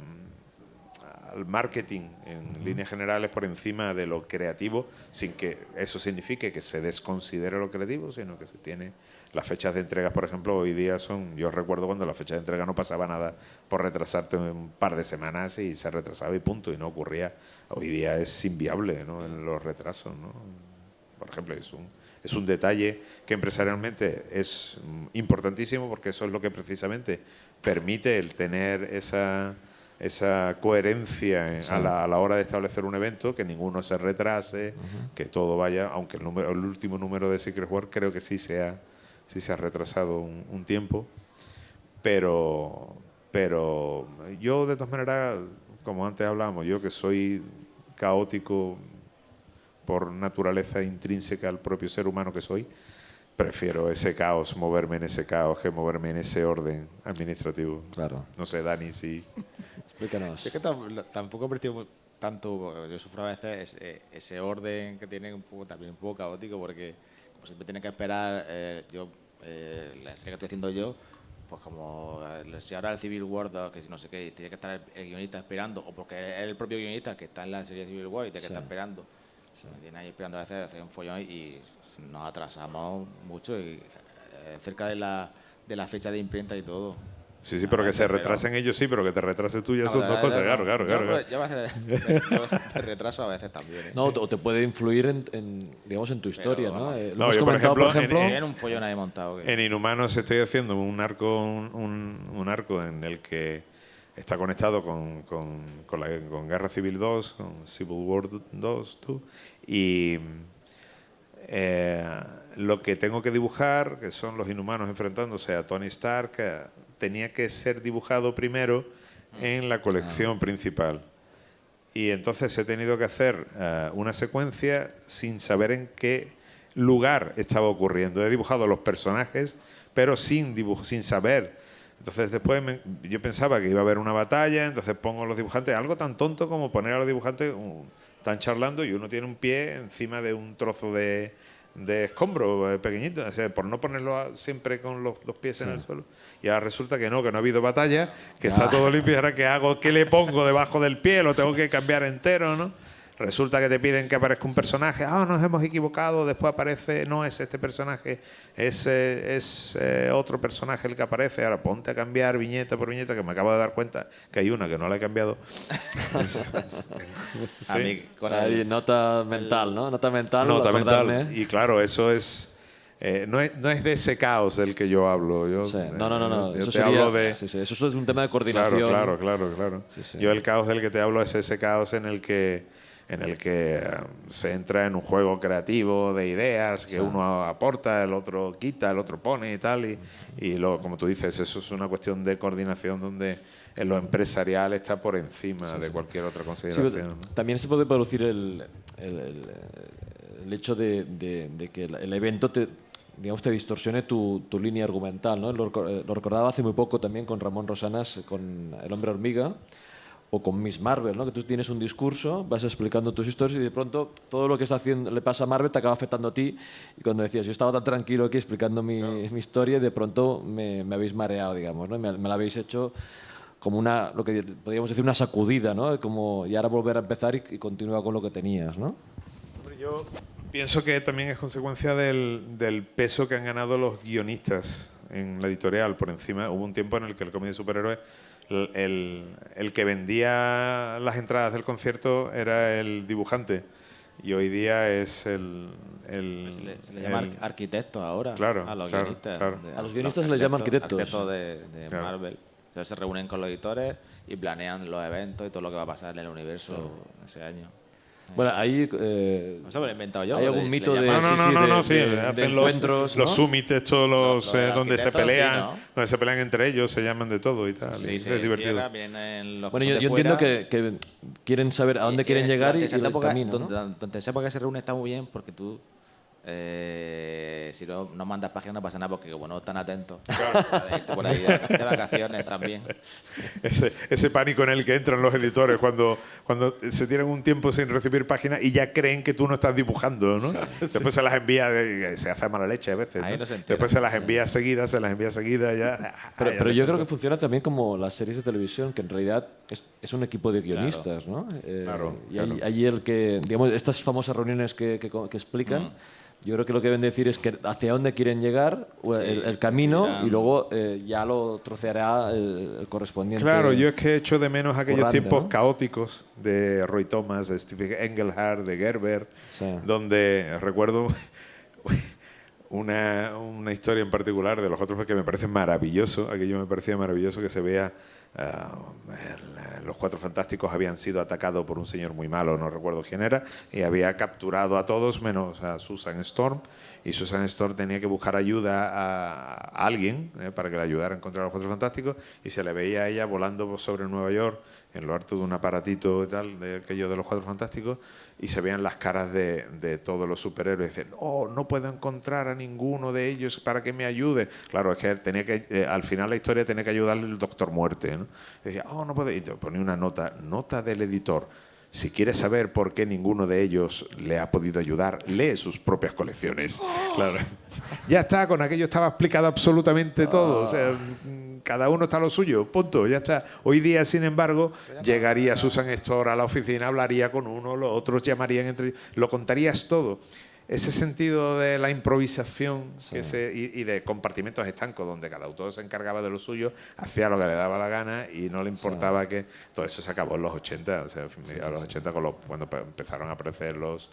marketing en líneas generales por encima de lo creativo, sin que eso signifique que se desconsidere lo creativo, sino que se tiene las fechas de entrega, por ejemplo, hoy día yo recuerdo cuando la fecha de entrega no pasaba nada por retrasarte un par de semanas y se retrasaba y punto, y no ocurría. Hoy día es inviable, ¿no? En los retrasos, ¿no? Por ejemplo, es un detalle que empresarialmente es importantísimo, porque eso es lo que precisamente permite el tener esa coherencia a la hora de establecer un evento, que ninguno se retrase, que todo vaya, aunque el último número de Secret Wars creo que sí se ha retrasado un tiempo, pero yo de todas maneras, como antes hablábamos, yo que soy caótico por naturaleza intrínseca al propio ser humano que soy, prefiero ese caos, moverme en ese caos, que moverme en ese orden administrativo. Claro. No sé, Dani, si... Explícanos. Es que tampoco aprecio tanto, yo sufro a veces ese orden que tiene también un poco caótico, porque como siempre tiene que esperar, la serie que estoy haciendo yo, pues como si ahora el Civil War, que si no sé qué, tiene que estar el guionista esperando, o porque es el propio guionista que está en la serie Civil War y tiene que estar esperando. Me tiene ahí esperando a veces, hacer un follón y nos atrasamos mucho, y cerca de la fecha de imprenta y todo. Sí, pero que se retrasen ellos sí, pero que te retrases tú ya son dos cosas, claro. Yo a veces me retraso a veces también. No, o te puede influir digamos, en tu historia, ¿no? Lo hemos yo, comentado, por ejemplo, en un follón ahí montado. En Inhumanos estoy haciendo un arco en el que está conectado con Guerra Civil 2, con Civil War 2, y lo que tengo que dibujar, que son los Inhumanos enfrentándose a Tony Stark, tenía que ser dibujado primero en la colección principal. Y entonces he tenido que hacer una secuencia sin saber en qué lugar estaba ocurriendo. He dibujado los personajes, pero sin saber. Entonces después yo pensaba que iba a haber una batalla, entonces pongo a los dibujantes, algo tan tonto como poner a los dibujantes, están charlando y uno tiene un pie encima de un trozo de escombro pequeñito, o sea, por no ponerlo siempre con los dos pies en el suelo. Y ahora resulta que no ha habido batalla, que está todo limpio. Y ahora ¿qué hago? ¿Qué le pongo debajo del pie? Lo tengo que cambiar entero, ¿no? Resulta que te piden que aparezca un personaje. Nos hemos equivocado. Después aparece, no es este personaje, es otro personaje el que aparece. Ahora ponte a cambiar viñeta por viñeta, que me acabo de dar cuenta que hay una que no la he cambiado. A mí, nota mental, ¿no? Nota mental. Nota mental. Y claro, eso es no es de ese caos del que yo hablo. Yo, Sí. No. Yo Eso te hablo sería, de... sí, eso es un tema de coordinación. Claro. Sí. Yo el caos del que te hablo es ese caos en el que se entra en un juego creativo de ideas que uno aporta, el otro quita, el otro pone y tal. Y luego, como tú dices, eso es una cuestión de coordinación donde en lo empresarial está por encima de cualquier otra consideración. Sí, también se puede producir el hecho de que el evento te distorsione tu línea argumental, ¿no? Lo recordaba hace muy poco también con Ramón Rosanas, con El Hombre Hormiga, o con Miss Marvel, ¿no? Que tú tienes un discurso, vas explicando tus historias y de pronto todo lo que está haciendo, le pasa a Marvel te acaba afectando a ti. Y cuando decías, yo estaba tan tranquilo aquí explicando mi historia y de pronto me habéis mareado, digamos, ¿no? Me la habéis hecho como lo que podríamos decir, una sacudida, ¿no? Como, y ahora volver a empezar y continúa con lo que tenías, ¿no? Yo pienso que también es consecuencia del peso que han ganado los guionistas en la editorial. Por encima, hubo un tiempo en el que el cómic de superhéroes, el que vendía las entradas del concierto era el dibujante. Y hoy día es Se le llama arquitectos ahora a los guionistas. Claro. A los guionistas se les llama arquitectos. Arquitectos de Marvel. Entonces se reúnen con los editores y planean los eventos y todo lo que va a pasar en el universo ese año. Bueno, ahí Eso me lo he inventado yo. hay algún mito de hacen encuentros, ¿no? los summits, todos los donde se pelean, sí, ¿no? donde se pelean entre ellos, se llaman de todo y tal. Sí, y es se divertido. encierra, vienen los Bueno, que son yo de entiendo fuera. que quieren saber a dónde quieren llegar y durante esa el época, camino, ¿no? Durante esa época se reúne está muy bien porque tú, si no mandas páginas no pasa nada porque como no están atentos, de irte por ahí de vacaciones también. Ese pánico en el que entran los editores cuando se tienen un tiempo sin recibir páginas y ya creen que tú no estás dibujando, ¿no? Después se las envía, se hace mala leche a veces, ¿no? Ahí no se entera. Después se las envía seguidas, ya. Pero yo creo que funciona también como las series de televisión, que en realidad es un equipo de guionistas, ¿no? Y allí el que, digamos, estas famosas reuniones que explican, yo creo que lo que deben decir es que hacia dónde quieren llegar, el camino, y luego ya lo troceará el correspondiente. Claro, yo es que echo de menos aquellos currante, tiempos ¿no? caóticos de Roy Thomas, de Steve Englehart, de Gerber, Sí. donde recuerdo una historia en particular de los otros que me parece maravilloso. Aquello me parecía maravilloso que se vea. Los Cuatro Fantásticos habían sido atacados por un señor muy malo, no recuerdo quién era, y había capturado a todos menos a Susan Storm, y Susan Storm tenía que buscar ayuda a alguien para que le ayudara a encontrar a los Cuatro Fantásticos, y se le veía a ella volando sobre Nueva York en lo alto de un aparatito y tal, de aquello de los Cuatro Fantásticos, y se veían las caras de todos los superhéroes. Dicen, no puedo encontrar a ninguno de ellos para que me ayude. Claro, es que tenía que al final la historia tenía que ayudarle el Doctor Muerte, ¿no? Y decía, no puedo. Y te ponía una nota del editor. Si quieres saber por qué ninguno de ellos le ha podido ayudar, lee sus propias colecciones. Claro. Ya está, con aquello estaba explicado absolutamente todo. O sea, cada uno está a lo suyo, punto, ya está. Hoy día, sin embargo, llegaría Susan Storm a la oficina, hablaría con uno, los otros llamarían entre ellos, lo contarías todo. Ese sentido de la improvisación y de compartimentos estancos donde cada autor se encargaba de lo suyo, hacía lo que le daba la gana y no le importaba que... Todo eso se acabó en los 80, o sea, a los 80 cuando empezaron a aparecer los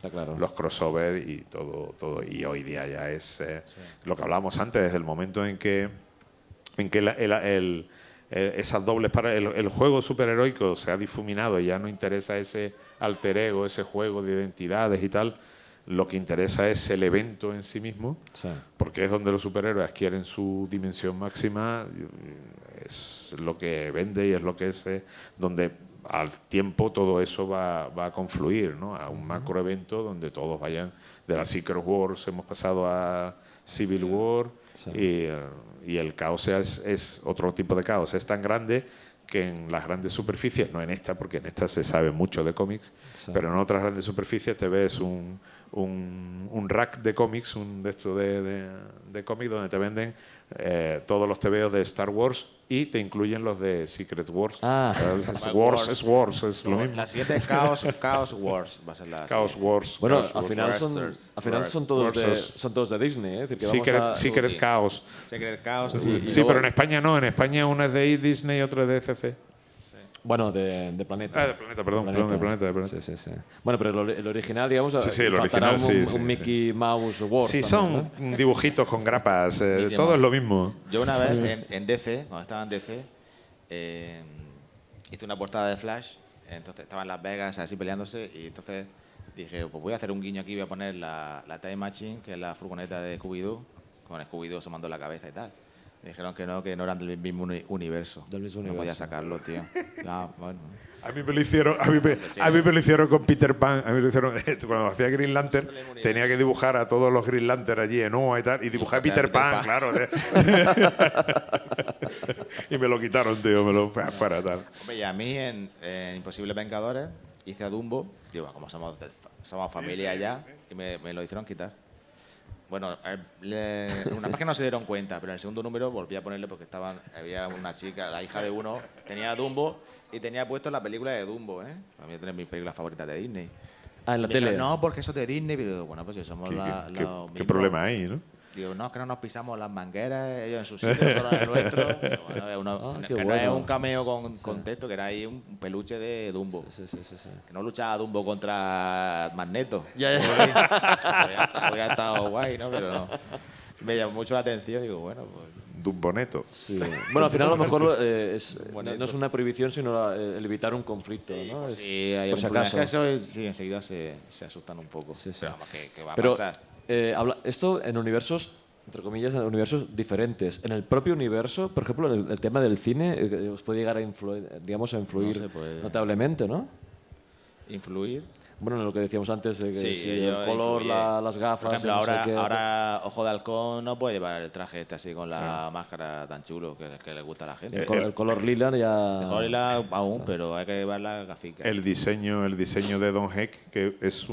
crossover y todo. Y hoy día ya es lo que hablábamos antes, desde el momento en que esas dobles el juego superheroico se ha difuminado y ya no interesa ese alter ego, ese juego de identidades y tal. Lo que interesa es el evento en sí mismo, porque es donde los superhéroes adquieren su dimensión máxima, es lo que vende y es lo que es donde al tiempo todo eso va a confluir, ¿no? A un macroevento donde todos vayan. De la Secret Wars hemos pasado a Civil War y el caos es otro tipo de caos, es tan grande que en las grandes superficies, no en esta, porque en esta se sabe mucho de cómics, pero en otras grandes superficies te ves un rack de cómics, de esto de cómics donde te venden todos los tebeos de Star Wars y te incluyen los de Secret Wars. Es Wars, es lo mismo. Las 7 Chaos Wars va a ser la Chaos Wars. Bueno, Chaos al final son todos de Disney, ¿eh? Es decir, que Secret Chaos. Secret Chaos. Sí, pero en España no. En España una es de Disney y otra es de CC. Bueno, de Planeta. Ah, de Planeta, perdón, de Planeta. Sí, sí, sí. Bueno, pero el original, digamos, Sí, el faltará original, un Mickey Mouse World. Sí, también, son dibujitos con grapas, todo es lo mismo. Yo una vez en DC, cuando estaba en DC, hice una portada de Flash, entonces estaba en Las Vegas así peleándose y entonces dije, pues voy a hacer un guiño aquí, voy a poner la Time Machine, que es la furgoneta de Scooby-Doo, con Scooby-Doo asomando la cabeza y tal. Me dijeron que no eran del mismo universo. Del mismo no universo. podía sacarlo, tío. Ya, bueno. A mí me lo hicieron, a mí me lo hicieron con Peter Pan. A mí me lo hicieron cuando hacía Green Lantern, tenía que dibujar a todos los Green Lantern allí en UA y tal, y dibujé a Peter Pan, claro. Y me lo quitaron, tío, me lo fue afuera tal. Hombre, y a mí en Imposibles Vengadores hice a Dumbo, tío, como somos familia ya, y me lo hicieron quitar. Bueno, una página no se dieron cuenta, pero en el segundo número volví a ponerle porque había una chica, la hija de uno, tenía a Dumbo y tenía puesto la película de Dumbo, ¿eh? A mí es mi película favorita de Disney. Ah, en la Me tele. dijeron, no, porque eso es de Disney. Y digo, bueno, pues si somos ¿Qué problema hay, no? Digo, no, es que no nos pisamos las mangueras, ellos en su sitio, nosotros en el nuestro. Digo, bueno, qué que bueno. no es un cameo con texto, que era ahí un peluche de Dumbo. Sí. Que no luchaba Dumbo contra Magneto. Ya. Hubiera estado guay, ¿no? Pero no. Me llamó mucho la atención, digo, bueno, pues... Dumboneto. Sí. Bueno, al final a lo mejor no es una prohibición, sino el evitar un conflicto, ¿no? Sí, hay por un si problema. acaso. Es que eso, sí, enseguida se asustan un poco. Sí. Pero vamos, que va a Pero pasar. esto en universos, entre comillas, en universos diferentes. En el propio universo, por ejemplo, el tema del cine os puede llegar a influir No se puede. notablemente, ¿no? Influir. Bueno, lo que decíamos antes, de que Sí, si ello el color, influye. las gafas... Por ejemplo, y no sé qué. ahora Ojo de Halcón no puede llevar el traje este así con la máscara tan chulo que le gusta a la gente. El color lila ya... Mejor irla aún, pero hay que llevar la gafica. El diseño de Don Heck, que es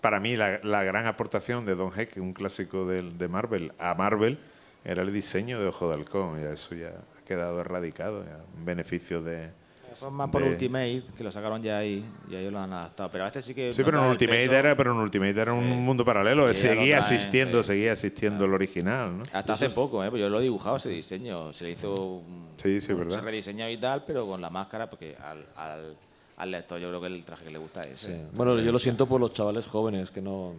para mí la gran aportación de Don Heck, un clásico de Marvel, a Marvel, era el diseño de Ojo de Halcón. Ya eso ya ha quedado erradicado, ya, en beneficio de... Fue más por Ultimate, que lo sacaron ya ahí, y ellos lo han adaptado. Pero este sí que... Sí, pero en Ultimate era un mundo paralelo. Sí, seguía lo traen, existiendo el original, ¿no? Hasta hace poco, pues yo lo he dibujado ese diseño. Se le hizo... Sí, Se verdad. rediseñó y tal, pero con la máscara, porque al lector yo creo que el traje que le gusta es ese. Sí. Bueno, yo lo siento por los chavales jóvenes que no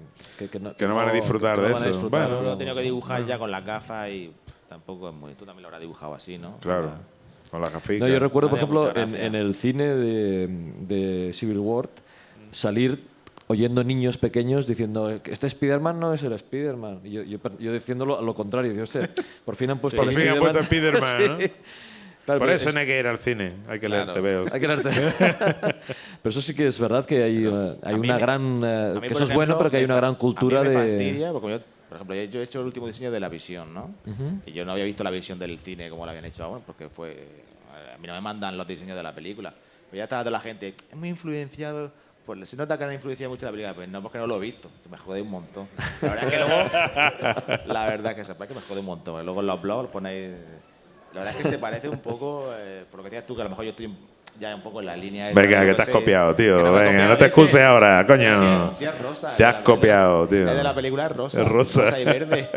van a disfrutar que no de van a eso. disfrutar. Bueno, Lo he tenido que dibujar ya con las gafas y tampoco es muy... Tú también lo habrás dibujado así, ¿no? Claro, con la gafica. No, yo recuerdo, por Me hacía ejemplo, mucha gracia. en el cine de Civil War, salir oyendo niños pequeños diciendo este Spider-Man no es el Spider-Man. Y yo diciéndolo a lo contrario. Digo, "Hostia, por fin han puesto Por el fin han puesto Spider-Man, ¿no? Sí. Claro, Por pero eso no hay que ir al cine, hay que leer TVO. hay que leerte. Pero eso sí que es verdad que hay una gran... A mí, que por eso es bueno, ejemplo, pero que hay una gran cultura a mí me de... fastidia, porque yo, por ejemplo, yo he hecho el último diseño de La Visión, ¿no? Y yo no había visto La Visión del cine como la habían hecho ahora, porque a mí no me mandan los diseños de la película. Pero ya estaba toda la gente, es muy influenciado, pues se nota que han influenciado mucho la película, pues no, porque no lo he visto, me jode un montón. La verdad es que luego, la verdad es que sepáis que me jode un montón, porque luego en los blogs ponéis... La verdad es que se parece un poco, por lo que decías tú, que a lo mejor yo estoy ya un poco en la línea... Venga, que te has copiado, tío. Que no me he Venga, copiado no te excuses leche. ahora, coño. Sí, es rosa. Te has copiado, tío. Es de la película es rosa. Es rosa. Y verde.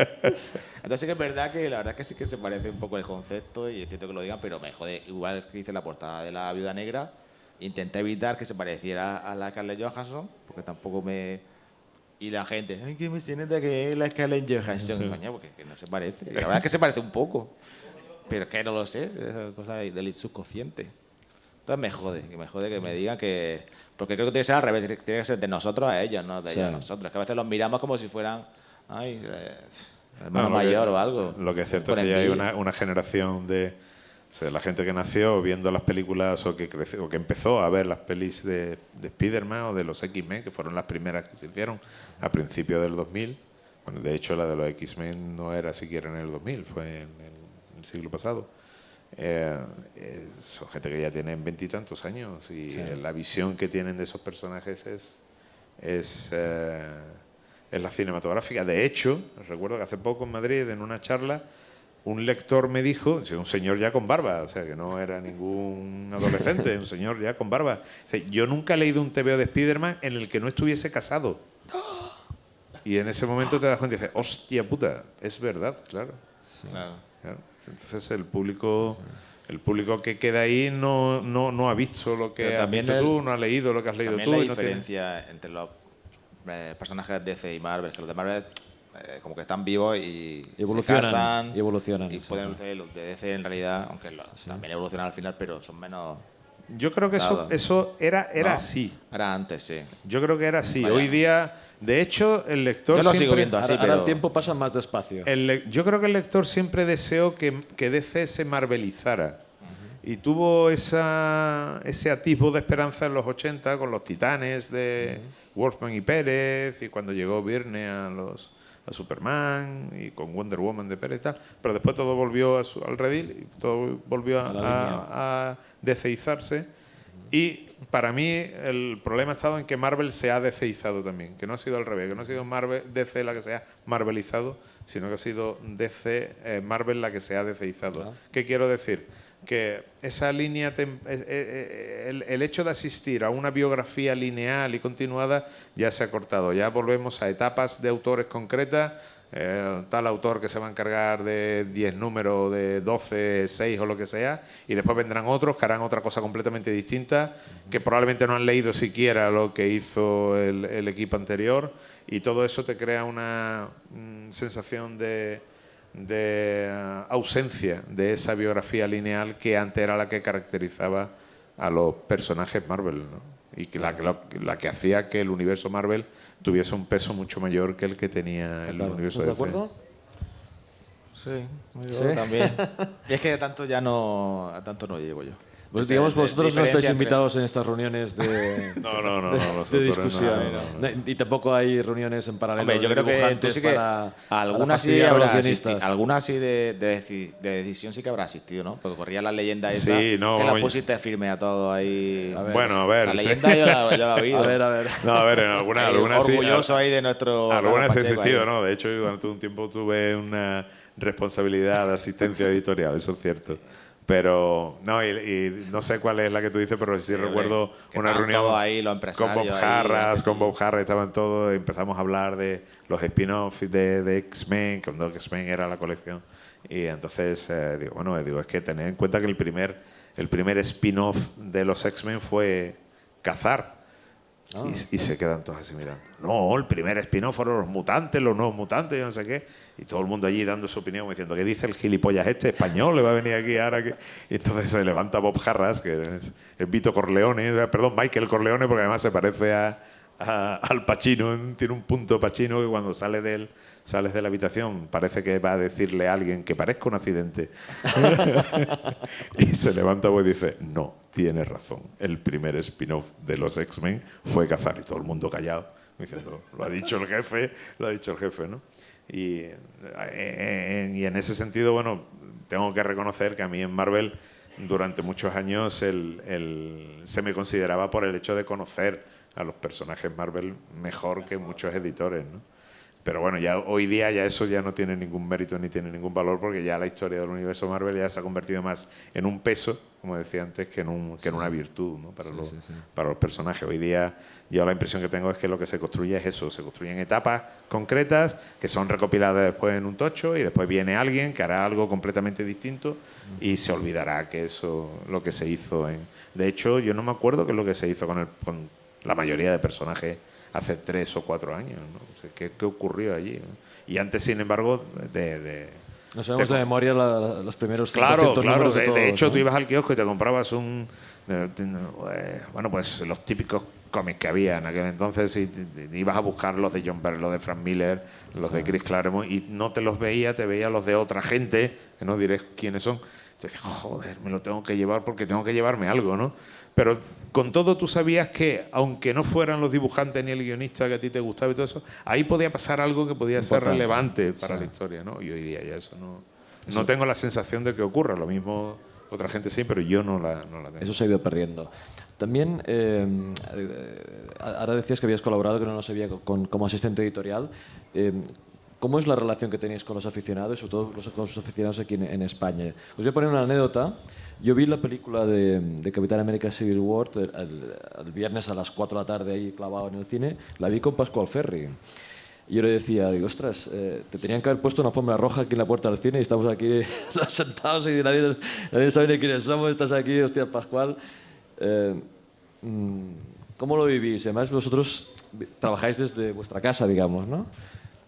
Entonces sí que es verdad que la verdad es que sí que se parece un poco el concepto y entiendo que lo digan, pero me jode. Igual que hice la portada de La Viuda Negra, intenté evitar que se pareciera a la Scarlett Johansson, porque tampoco me... Y la gente, ay, que me siento que es la Scarlett Johansson. Coño, porque que no se parece. Y la verdad es que se parece un poco. Pero es que no lo sé, es cosa del subconsciente. Entonces me jode que me digan que... Porque creo que tiene que ser al revés, tiene que ser de nosotros a ellos, no de ellos a nosotros. Que a veces los miramos como si fueran, ay, hermano mayor o algo. Lo que es cierto es Por que ya hay envidia. una generación de... O sea, la gente que nació viendo las películas o que creció, o que empezó a ver las pelis de Spider-Man o de los X-Men, que fueron las primeras que se hicieron a principios del 2000. Bueno, de hecho, la de los X-Men no era siquiera en el 2000, fue en el siglo pasado. Son gente que ya tienen veintitantos años y la visión que tienen de esos personajes es la cinematográfica. De hecho, recuerdo que hace poco en Madrid, en una charla, un lector me dijo, un señor ya con barba, o sea, que no era ningún adolescente, un señor ya con barba. Dice, yo nunca he leído un TVO de Spider-Man en el que no estuviese casado. Y en ese momento te das cuenta y dices, hostia puta, es verdad, claro. Claro. Entonces el público El público que queda ahí no ha visto lo que has visto tú, no ha leído lo que has leído tú. También la y no tiene... diferencia entre los personajes de DC y Marvel, que los de Marvel como que están vivos y evolucionan, se casan y evolucionan, y pueden evolucionar. Los de DC en realidad, aunque también evolucionan al final, pero son menos... Yo creo que eso era ¿no? así. Era antes, sí. Yo creo que era así. Vaya. Hoy día, de hecho, el lector Yo lo siempre... sigo viendo así, ahora pero... el tiempo pasa más despacio. Yo creo que el lector siempre deseó que DC se marvelizara. Y tuvo ese atisbo de esperanza en los 80 con los Titanes de Wolfman y Pérez, y cuando llegó Byrne a Superman, y con Wonder Woman de Pérez y tal. Pero después todo volvió al redil, y todo volvió a DCizarse. Y para mí el problema ha estado en que Marvel se ha DCizado también, que no ha sido al revés, que no ha sido DC la que se ha marvelizado, sino que ha sido Marvel la que se ha DCizado. ¿Qué quiero decir? Que esa línea, el hecho de asistir a una biografía lineal y continuada ya se ha cortado. Ya volvemos a etapas de autores concretas, tal autor que se va a encargar de 10 números, de 12, 6 o lo que sea, y después vendrán otros que harán otra cosa completamente distinta, que probablemente no han leído siquiera lo que hizo el equipo anterior, y todo eso te crea una sensación de ausencia de esa biografía lineal que antes era la que caracterizaba a los personajes Marvel, ¿no? Y que la que hacía que el universo Marvel tuviese un peso mucho mayor que el que tenía el universo ¿Estás DC. de acuerdo? Sí, yo también. Y es que tanto no llego yo. Pues digamos, vosotros no estáis invitados en estas reuniones de, de discusión. Y tampoco hay reuniones en paralelo. Hombre, yo creo que tú sí que para algunas sí fastidiar a los habrá guionistas. asistido, algunas sí de decisión sí que habrá asistido, ¿no? Porque corría la leyenda esa Sí, no, que la pusiste firme a todo ahí. Bueno, a ver. La leyenda yo la he oído. A ver. No, a ver, en algunas sí. Orgulloso ahí de nuestro. Algunas he Pacheco existido, ahí. ¿no? De hecho, yo durante un tiempo tuve una responsabilidad de asistencia editorial, eso es cierto. Pero, no, y no sé cuál es la que tú dices, pero sí recuerdo una reunión ahí, los con Bob empresarios con Bob Harras, estaban todos, y empezamos a hablar de los spin-offs de X-Men, cuando X-Men era la colección. Y entonces, digo, es que tened en cuenta que el primer spin-off de los X-Men fue Cazar. Y se quedan todos así mirando. No, el primer spin-off fueron los mutantes, los nuevos mutantes, yo no sé qué. Y todo el mundo allí dando su opinión, diciendo, ¿qué dice el gilipollas este español? Le va a venir aquí ahora que... Y entonces se levanta Bob Harras, que es Vito Corleone, perdón, Michael Corleone, porque además se parece al Pacino, tiene un punto Pacino que cuando sales de la habitación parece que va a decirle a alguien que parezca un accidente. Y se levanta y dice, no, tienes razón, el primer spin-off de los X-Men fue Cazar, y todo el mundo callado, diciendo, lo ha dicho el jefe, ¿no? Y en ese sentido, bueno, tengo que reconocer que a mí en Marvel durante muchos años se me consideraba por el hecho de conocer a los personajes Marvel mejor que muchos editores, ¿no? Pero bueno, ya hoy día ya eso ya no tiene ningún mérito ni tiene ningún valor, porque ya la historia del universo Marvel ya se ha convertido más en un peso, como decía antes, que en una virtud, ¿no? para los personajes. Hoy día yo la impresión que tengo es que lo que se construye es eso, se construyen etapas concretas que son recopiladas después en un tocho, y después viene alguien que hará algo completamente distinto y se olvidará que eso lo que se hizo. De hecho, yo no me acuerdo qué es lo que se hizo con la mayoría de personajes hace 3 o 4 años, ¿no? O sea, ¿qué ocurrió allí, ¿no? Y antes, sin embargo, no sabemos de memoria los primeros Claro, números de hecho, ¿no? tú ibas al kiosco y te comprabas pues los típicos cómics que había en aquel entonces, y ibas a buscar los de John Byrne, los de Frank Miller, los de Chris Claremont, y no te los veía, te veía los de otra gente, que no diré quiénes son. Entonces, joder, me lo tengo que llevar porque tengo que llevarme algo, ¿no? Pero con todo tú sabías que, aunque no fueran los dibujantes ni el guionista que a ti te gustaba y todo eso, ahí podía pasar algo que podía ser relevante para la historia, ¿no? Y hoy día ya eso no tengo la sensación de que ocurra. Lo mismo otra gente sí, pero yo no la tengo. Eso se ha ido perdiendo. También, ahora decías que habías colaborado, que no lo sabía, como asistente editorial. ¿Cómo es la relación que tenéis con los aficionados, sobre todo con los aficionados aquí en España? Os voy a poner una anécdota. Yo vi la película de Capitán América Civil War el viernes a las 4 de la tarde, ahí clavado en el cine. La vi con Pascual Ferry. Y yo le decía, digo, ostras, te tenían que haber puesto una alfombra roja aquí en la puerta del cine y estamos aquí sentados y nadie sabe ni quiénes somos, estás aquí, hostia, Pascual. Eh, ¿Cómo lo vivís? Además, vosotros trabajáis desde vuestra casa, digamos, ¿no?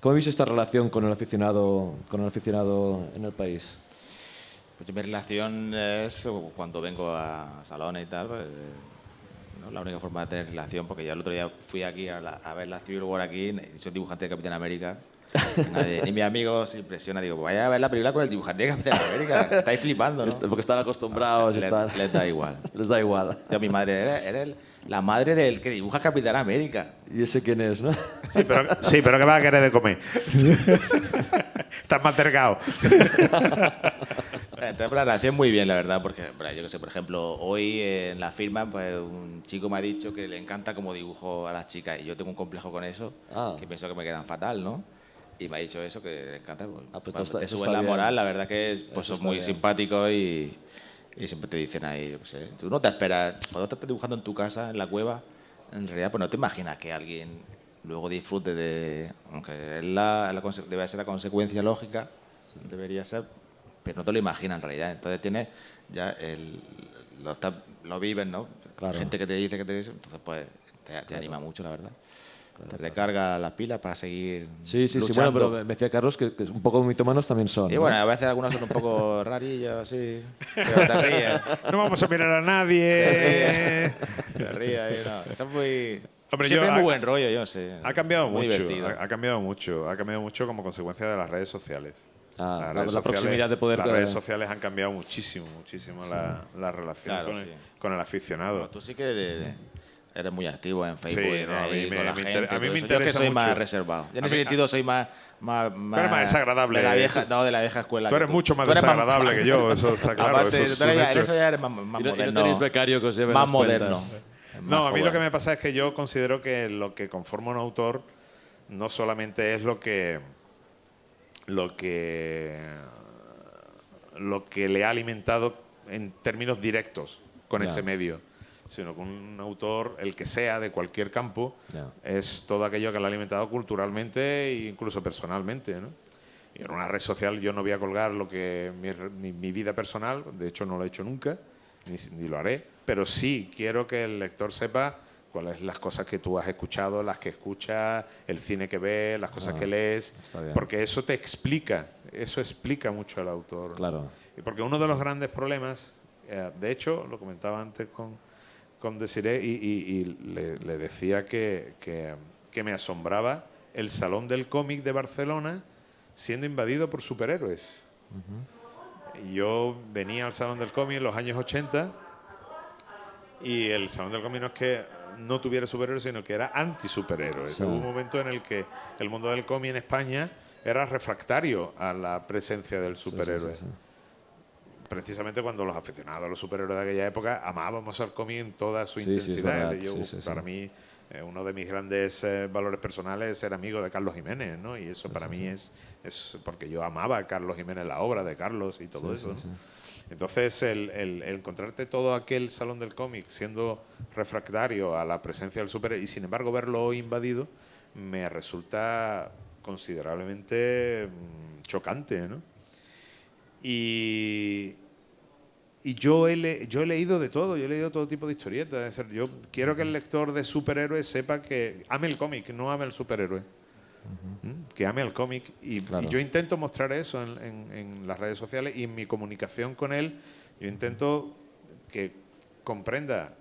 ¿Cómo vivís esta relación con el aficionado en el país? Pues mi relación es cuando vengo a salones y tal, pues, ¿no? La única forma de tener relación, porque ya el otro día fui aquí a ver la Civil War aquí, y soy dibujante de Capitán América. Ni mi amigo se impresiona, digo, vaya a ver la película con el dibujante de Capitán América, estáis flipando, ¿no? Porque están acostumbrados, Les da igual. Les da igual. Yo, mi madre, eres la madre del que dibuja Capitán América. ¿Y ese quién es, no? Sí, pero ¿qué vas a querer de comer? Estás más cercado. Entonces, la relación muy bien, la verdad, porque, yo que sé, por ejemplo, hoy en la firma, pues un chico me ha dicho que le encanta cómo dibujo a las chicas y yo tengo un complejo con eso, que pienso que me quedan fatal, ¿no? Y me ha dicho eso, que le encanta. Pues, te suben la moral, la verdad que pues, son muy simpáticos y siempre te dicen ahí, yo qué sé, tú no te esperas, cuando estás dibujando en tu casa, en la cueva, en realidad pues no te imaginas que alguien luego disfrute de, aunque debe ser la consecuencia lógica, debería ser, pero no te lo imaginas en realidad. Entonces tienes ya lo vives, ¿no? Claro. Gente que te dice, entonces pues te anima mucho, la verdad. Te recarga las pilas para seguir Sí, luchando. bueno, pero me decía Carlos que un poco mitómanos también son. Y ¿no? bueno, a veces algunos son un poco rarillos, así, pero te ríes. No vamos a mirar a nadie. Te ríes, no. Eso es muy... Hombre, siempre yo- es muy buen rollo, yo no sé. Ha cambiado muy mucho. divertido. Ha cambiado mucho. Ha cambiado mucho como consecuencia de las redes sociales. Ah, Las redes la proximidad de poder... Las redes sociales han cambiado muchísimo la relación Claro, con, sí. con el aficionado. Bueno, tú sí que eres muy activo en Facebook Sí, y no, a mí ahí me- con la me gente. inter- a mí todo me eso. Yo es que interesa soy mucho. más reservado. Yo en A ese mí- sentido soy más eres más desagradable. de la vieja, no, de la vieja escuela. Tú que eres mucho más Tú eres desagradable que yo, eso está claro. Aparte, Eso es tú eres un en hecho. eso ya eres más Y moderno. no tenéis becario que os lleve más las moderno. cuentas. No, a mí lo joven. que me pasa es que yo considero que lo que conforma un autor no solamente es lo que le ha alimentado en términos directos con Ya. ese medio, sino que un autor, el que sea, de cualquier campo, Ya. es todo aquello que le ha alimentado culturalmente e incluso personalmente, ¿no? Y en una red social yo no voy a colgar lo que mi vida personal, de hecho no lo he hecho nunca, ni lo haré, pero sí quiero que el lector sepa cuáles las cosas que tú has escuchado, las que escuchas, el cine que ves, las cosas que lees, está bien. porque eso te explica, eso explica mucho al autor. Claro. Y porque uno de los grandes problemas, de hecho, lo comentaba antes con Desiree y le decía que me asombraba el Salón del Cómic de Barcelona siendo invadido por superhéroes. Yo venía al Salón del Cómic en los años 80 y el Salón del Cómic no es que no tuviera superhéroes, sino que era anti-superhéroes. Sí. Hubo un momento en el que el mundo del cómic en España era refractario a la presencia del superhéroe. sí. Precisamente cuando los aficionados a los superhéroes de aquella época amábamos al cómic en toda su Sí, sí, es intensidad. verdad. Yo, Sí. para mí, uno de mis grandes valores personales es ser amigo de Carlos Jiménez, ¿no? Y eso para mí es porque yo amaba a Carlos Jiménez, la obra de Carlos y todo eso, ¿no? Entonces, el encontrarte todo aquel salón del cómic siendo refractario a la presencia del superhéroe y sin embargo verlo hoy invadido, me resulta considerablemente chocante, ¿no? Y yo he leído de todo, yo he leído todo tipo de historietas. Es decir, yo quiero que el lector de superhéroes sepa que ame el cómic, no ame el superhéroe. Que ame el cómic. Y yo intento mostrar eso en las redes sociales y en mi comunicación con él. Yo intento que comprenda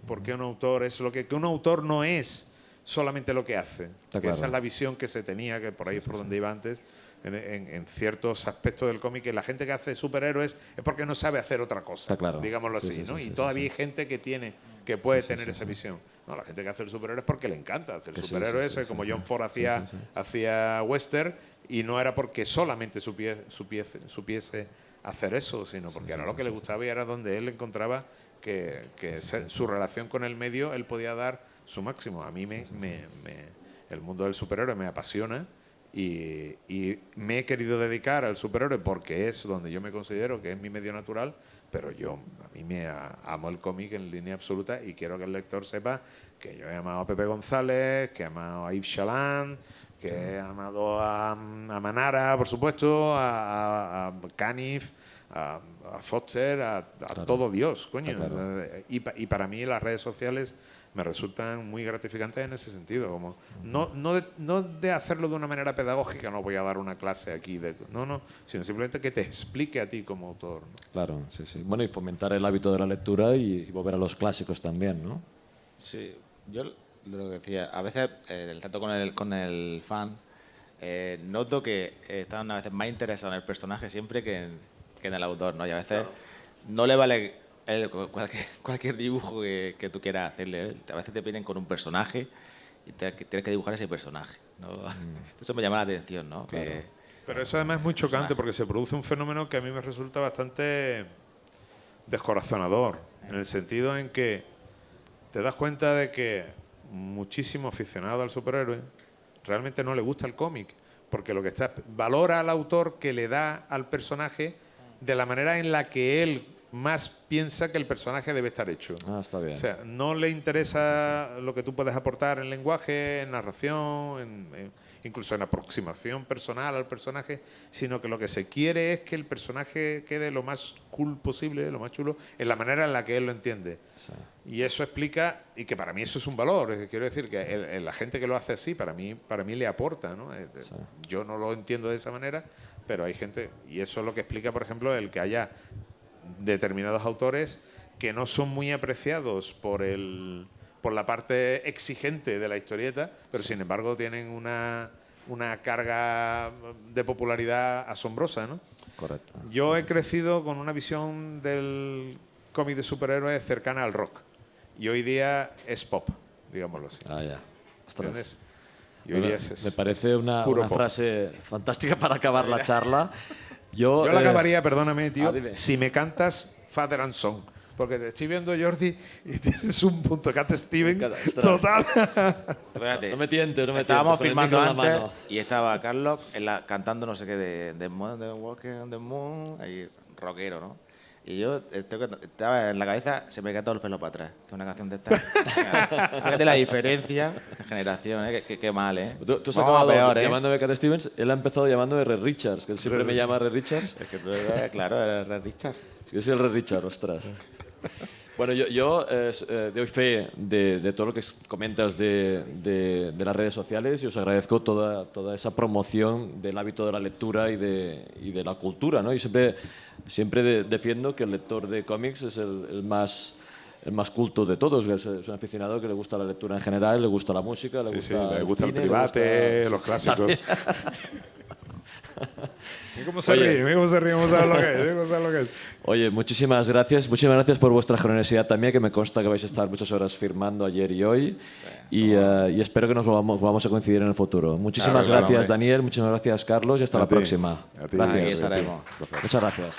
por qué un autor es lo que un autor no es solamente lo que hace. Que esa es la visión que se tenía, que por ahí es por donde iba antes. En ciertos aspectos del cómic, que la gente que hace superhéroes es porque no sabe hacer otra cosa, Está claro. digámoslo así, ¿no? Y todavía hay gente que puede tener esa visión. No, la gente que hace el superhéroe es porque le encanta hacer superhéroes, como John Ford hacía western, y no era porque solamente supiese hacer eso, sino porque era lo que le gustaba y era donde él encontraba que su relación con el medio, él podía dar su máximo. A mí el mundo del superhéroe me apasiona. Y me he querido dedicar al superhéroe porque es donde yo me considero que es mi medio natural, pero a mí amo el cómic en línea absoluta y quiero que el lector sepa que yo he amado a Pepe González, que he amado a Yves Chaland, que he amado a Manara, por supuesto, a Caniff, a Foster, a todo Dios, coño. Y para mí las redes sociales me resultan muy gratificantes en ese sentido. Como no de hacerlo de una manera pedagógica, no voy a dar una clase aquí, sino simplemente que te explique a ti como autor, ¿no? Claro, sí, sí. Bueno, y fomentar el hábito de la lectura y volver a los clásicos también, ¿no? Sí, yo lo que decía, a veces el trato con el fan, noto que están a veces más interesados en el personaje siempre que en el autor, ¿no? Y a veces no le vale cualquier dibujo que tú quieras hacerle. A veces te piden con un personaje y tienes que dibujar ese personaje, ¿no? Eso me llama la atención, ¿no? Claro. Pero eso además es muy chocante porque se produce un fenómeno que a mí me resulta bastante descorazonador, en el sentido en que te das cuenta de que muchísimo aficionado al superhéroe realmente no le gusta el cómic, porque lo que valora al autor que le da al personaje de la manera en la que él más piensa que el personaje debe estar hecho. Ah, está bien. O sea, no le interesa lo que tú puedes aportar en lenguaje, en narración, incluso en aproximación personal al personaje, sino que lo que se quiere es que el personaje quede lo más cool posible, lo más chulo, en la manera en la que él lo entiende. Sí. Y eso explica, y que para mí eso es un valor, quiero decir que la gente que lo hace así, para mí le aporta, ¿no? Sí. Yo no lo entiendo de esa manera, pero hay gente, y eso es lo que explica, por ejemplo, el que haya determinados autores que no son muy apreciados por la parte exigente de la historieta, pero sin embargo tienen una carga de popularidad asombrosa, ¿no? Correcto. Yo he crecido con una visión del cómic de superhéroes cercana al rock y hoy día es pop, digámoslo así. Ah, ya. ¿Entiendes? Y hoy día Me parece una frase fantástica para acabar la charla. Yo la acabaría, perdóname, tío, si me cantas Father and Son. Porque te estoy viendo, Jordi, y tienes un punto Cat Stevens total. Fíjate, no me tientes. Estábamos filmando antes y estaba Carlos cantando no sé qué de Walking on the Moon, ahí, rockero, ¿no? Y yo estaba en la cabeza, se me cae todo el pelo para atrás, que es una canción de esta. Fíjate la diferencia de generación, qué mal, ¿eh? Tú has acabado llamándome Cat Stevens, él ha empezado llamándome Red Richards, que él siempre me llama Red Richards. Es que tú, claro, eres Red Richards. Yo soy el Red Richards, ostras. Bueno, yo doy fe de todo lo que comentas de las redes sociales y os agradezco toda esa promoción del hábito de la lectura y de la cultura, ¿no? Y siempre defiendo que el lector de cómics es el más culto de todos. Es un aficionado que le gusta la lectura en general, le gusta la música, le gusta el Private, los clásicos. Mira cómo se ríe, vamos a ver lo que es. Oye, muchísimas gracias por vuestra generosidad también, que me consta que vais a estar muchas horas firmando ayer y hoy. Sí, y espero que nos volvamos a coincidir en el futuro. Muchísimas gracias, Daniel, muchas gracias, Carlos, y hasta la próxima. Gracias. Aquí estaremos. Muchas gracias.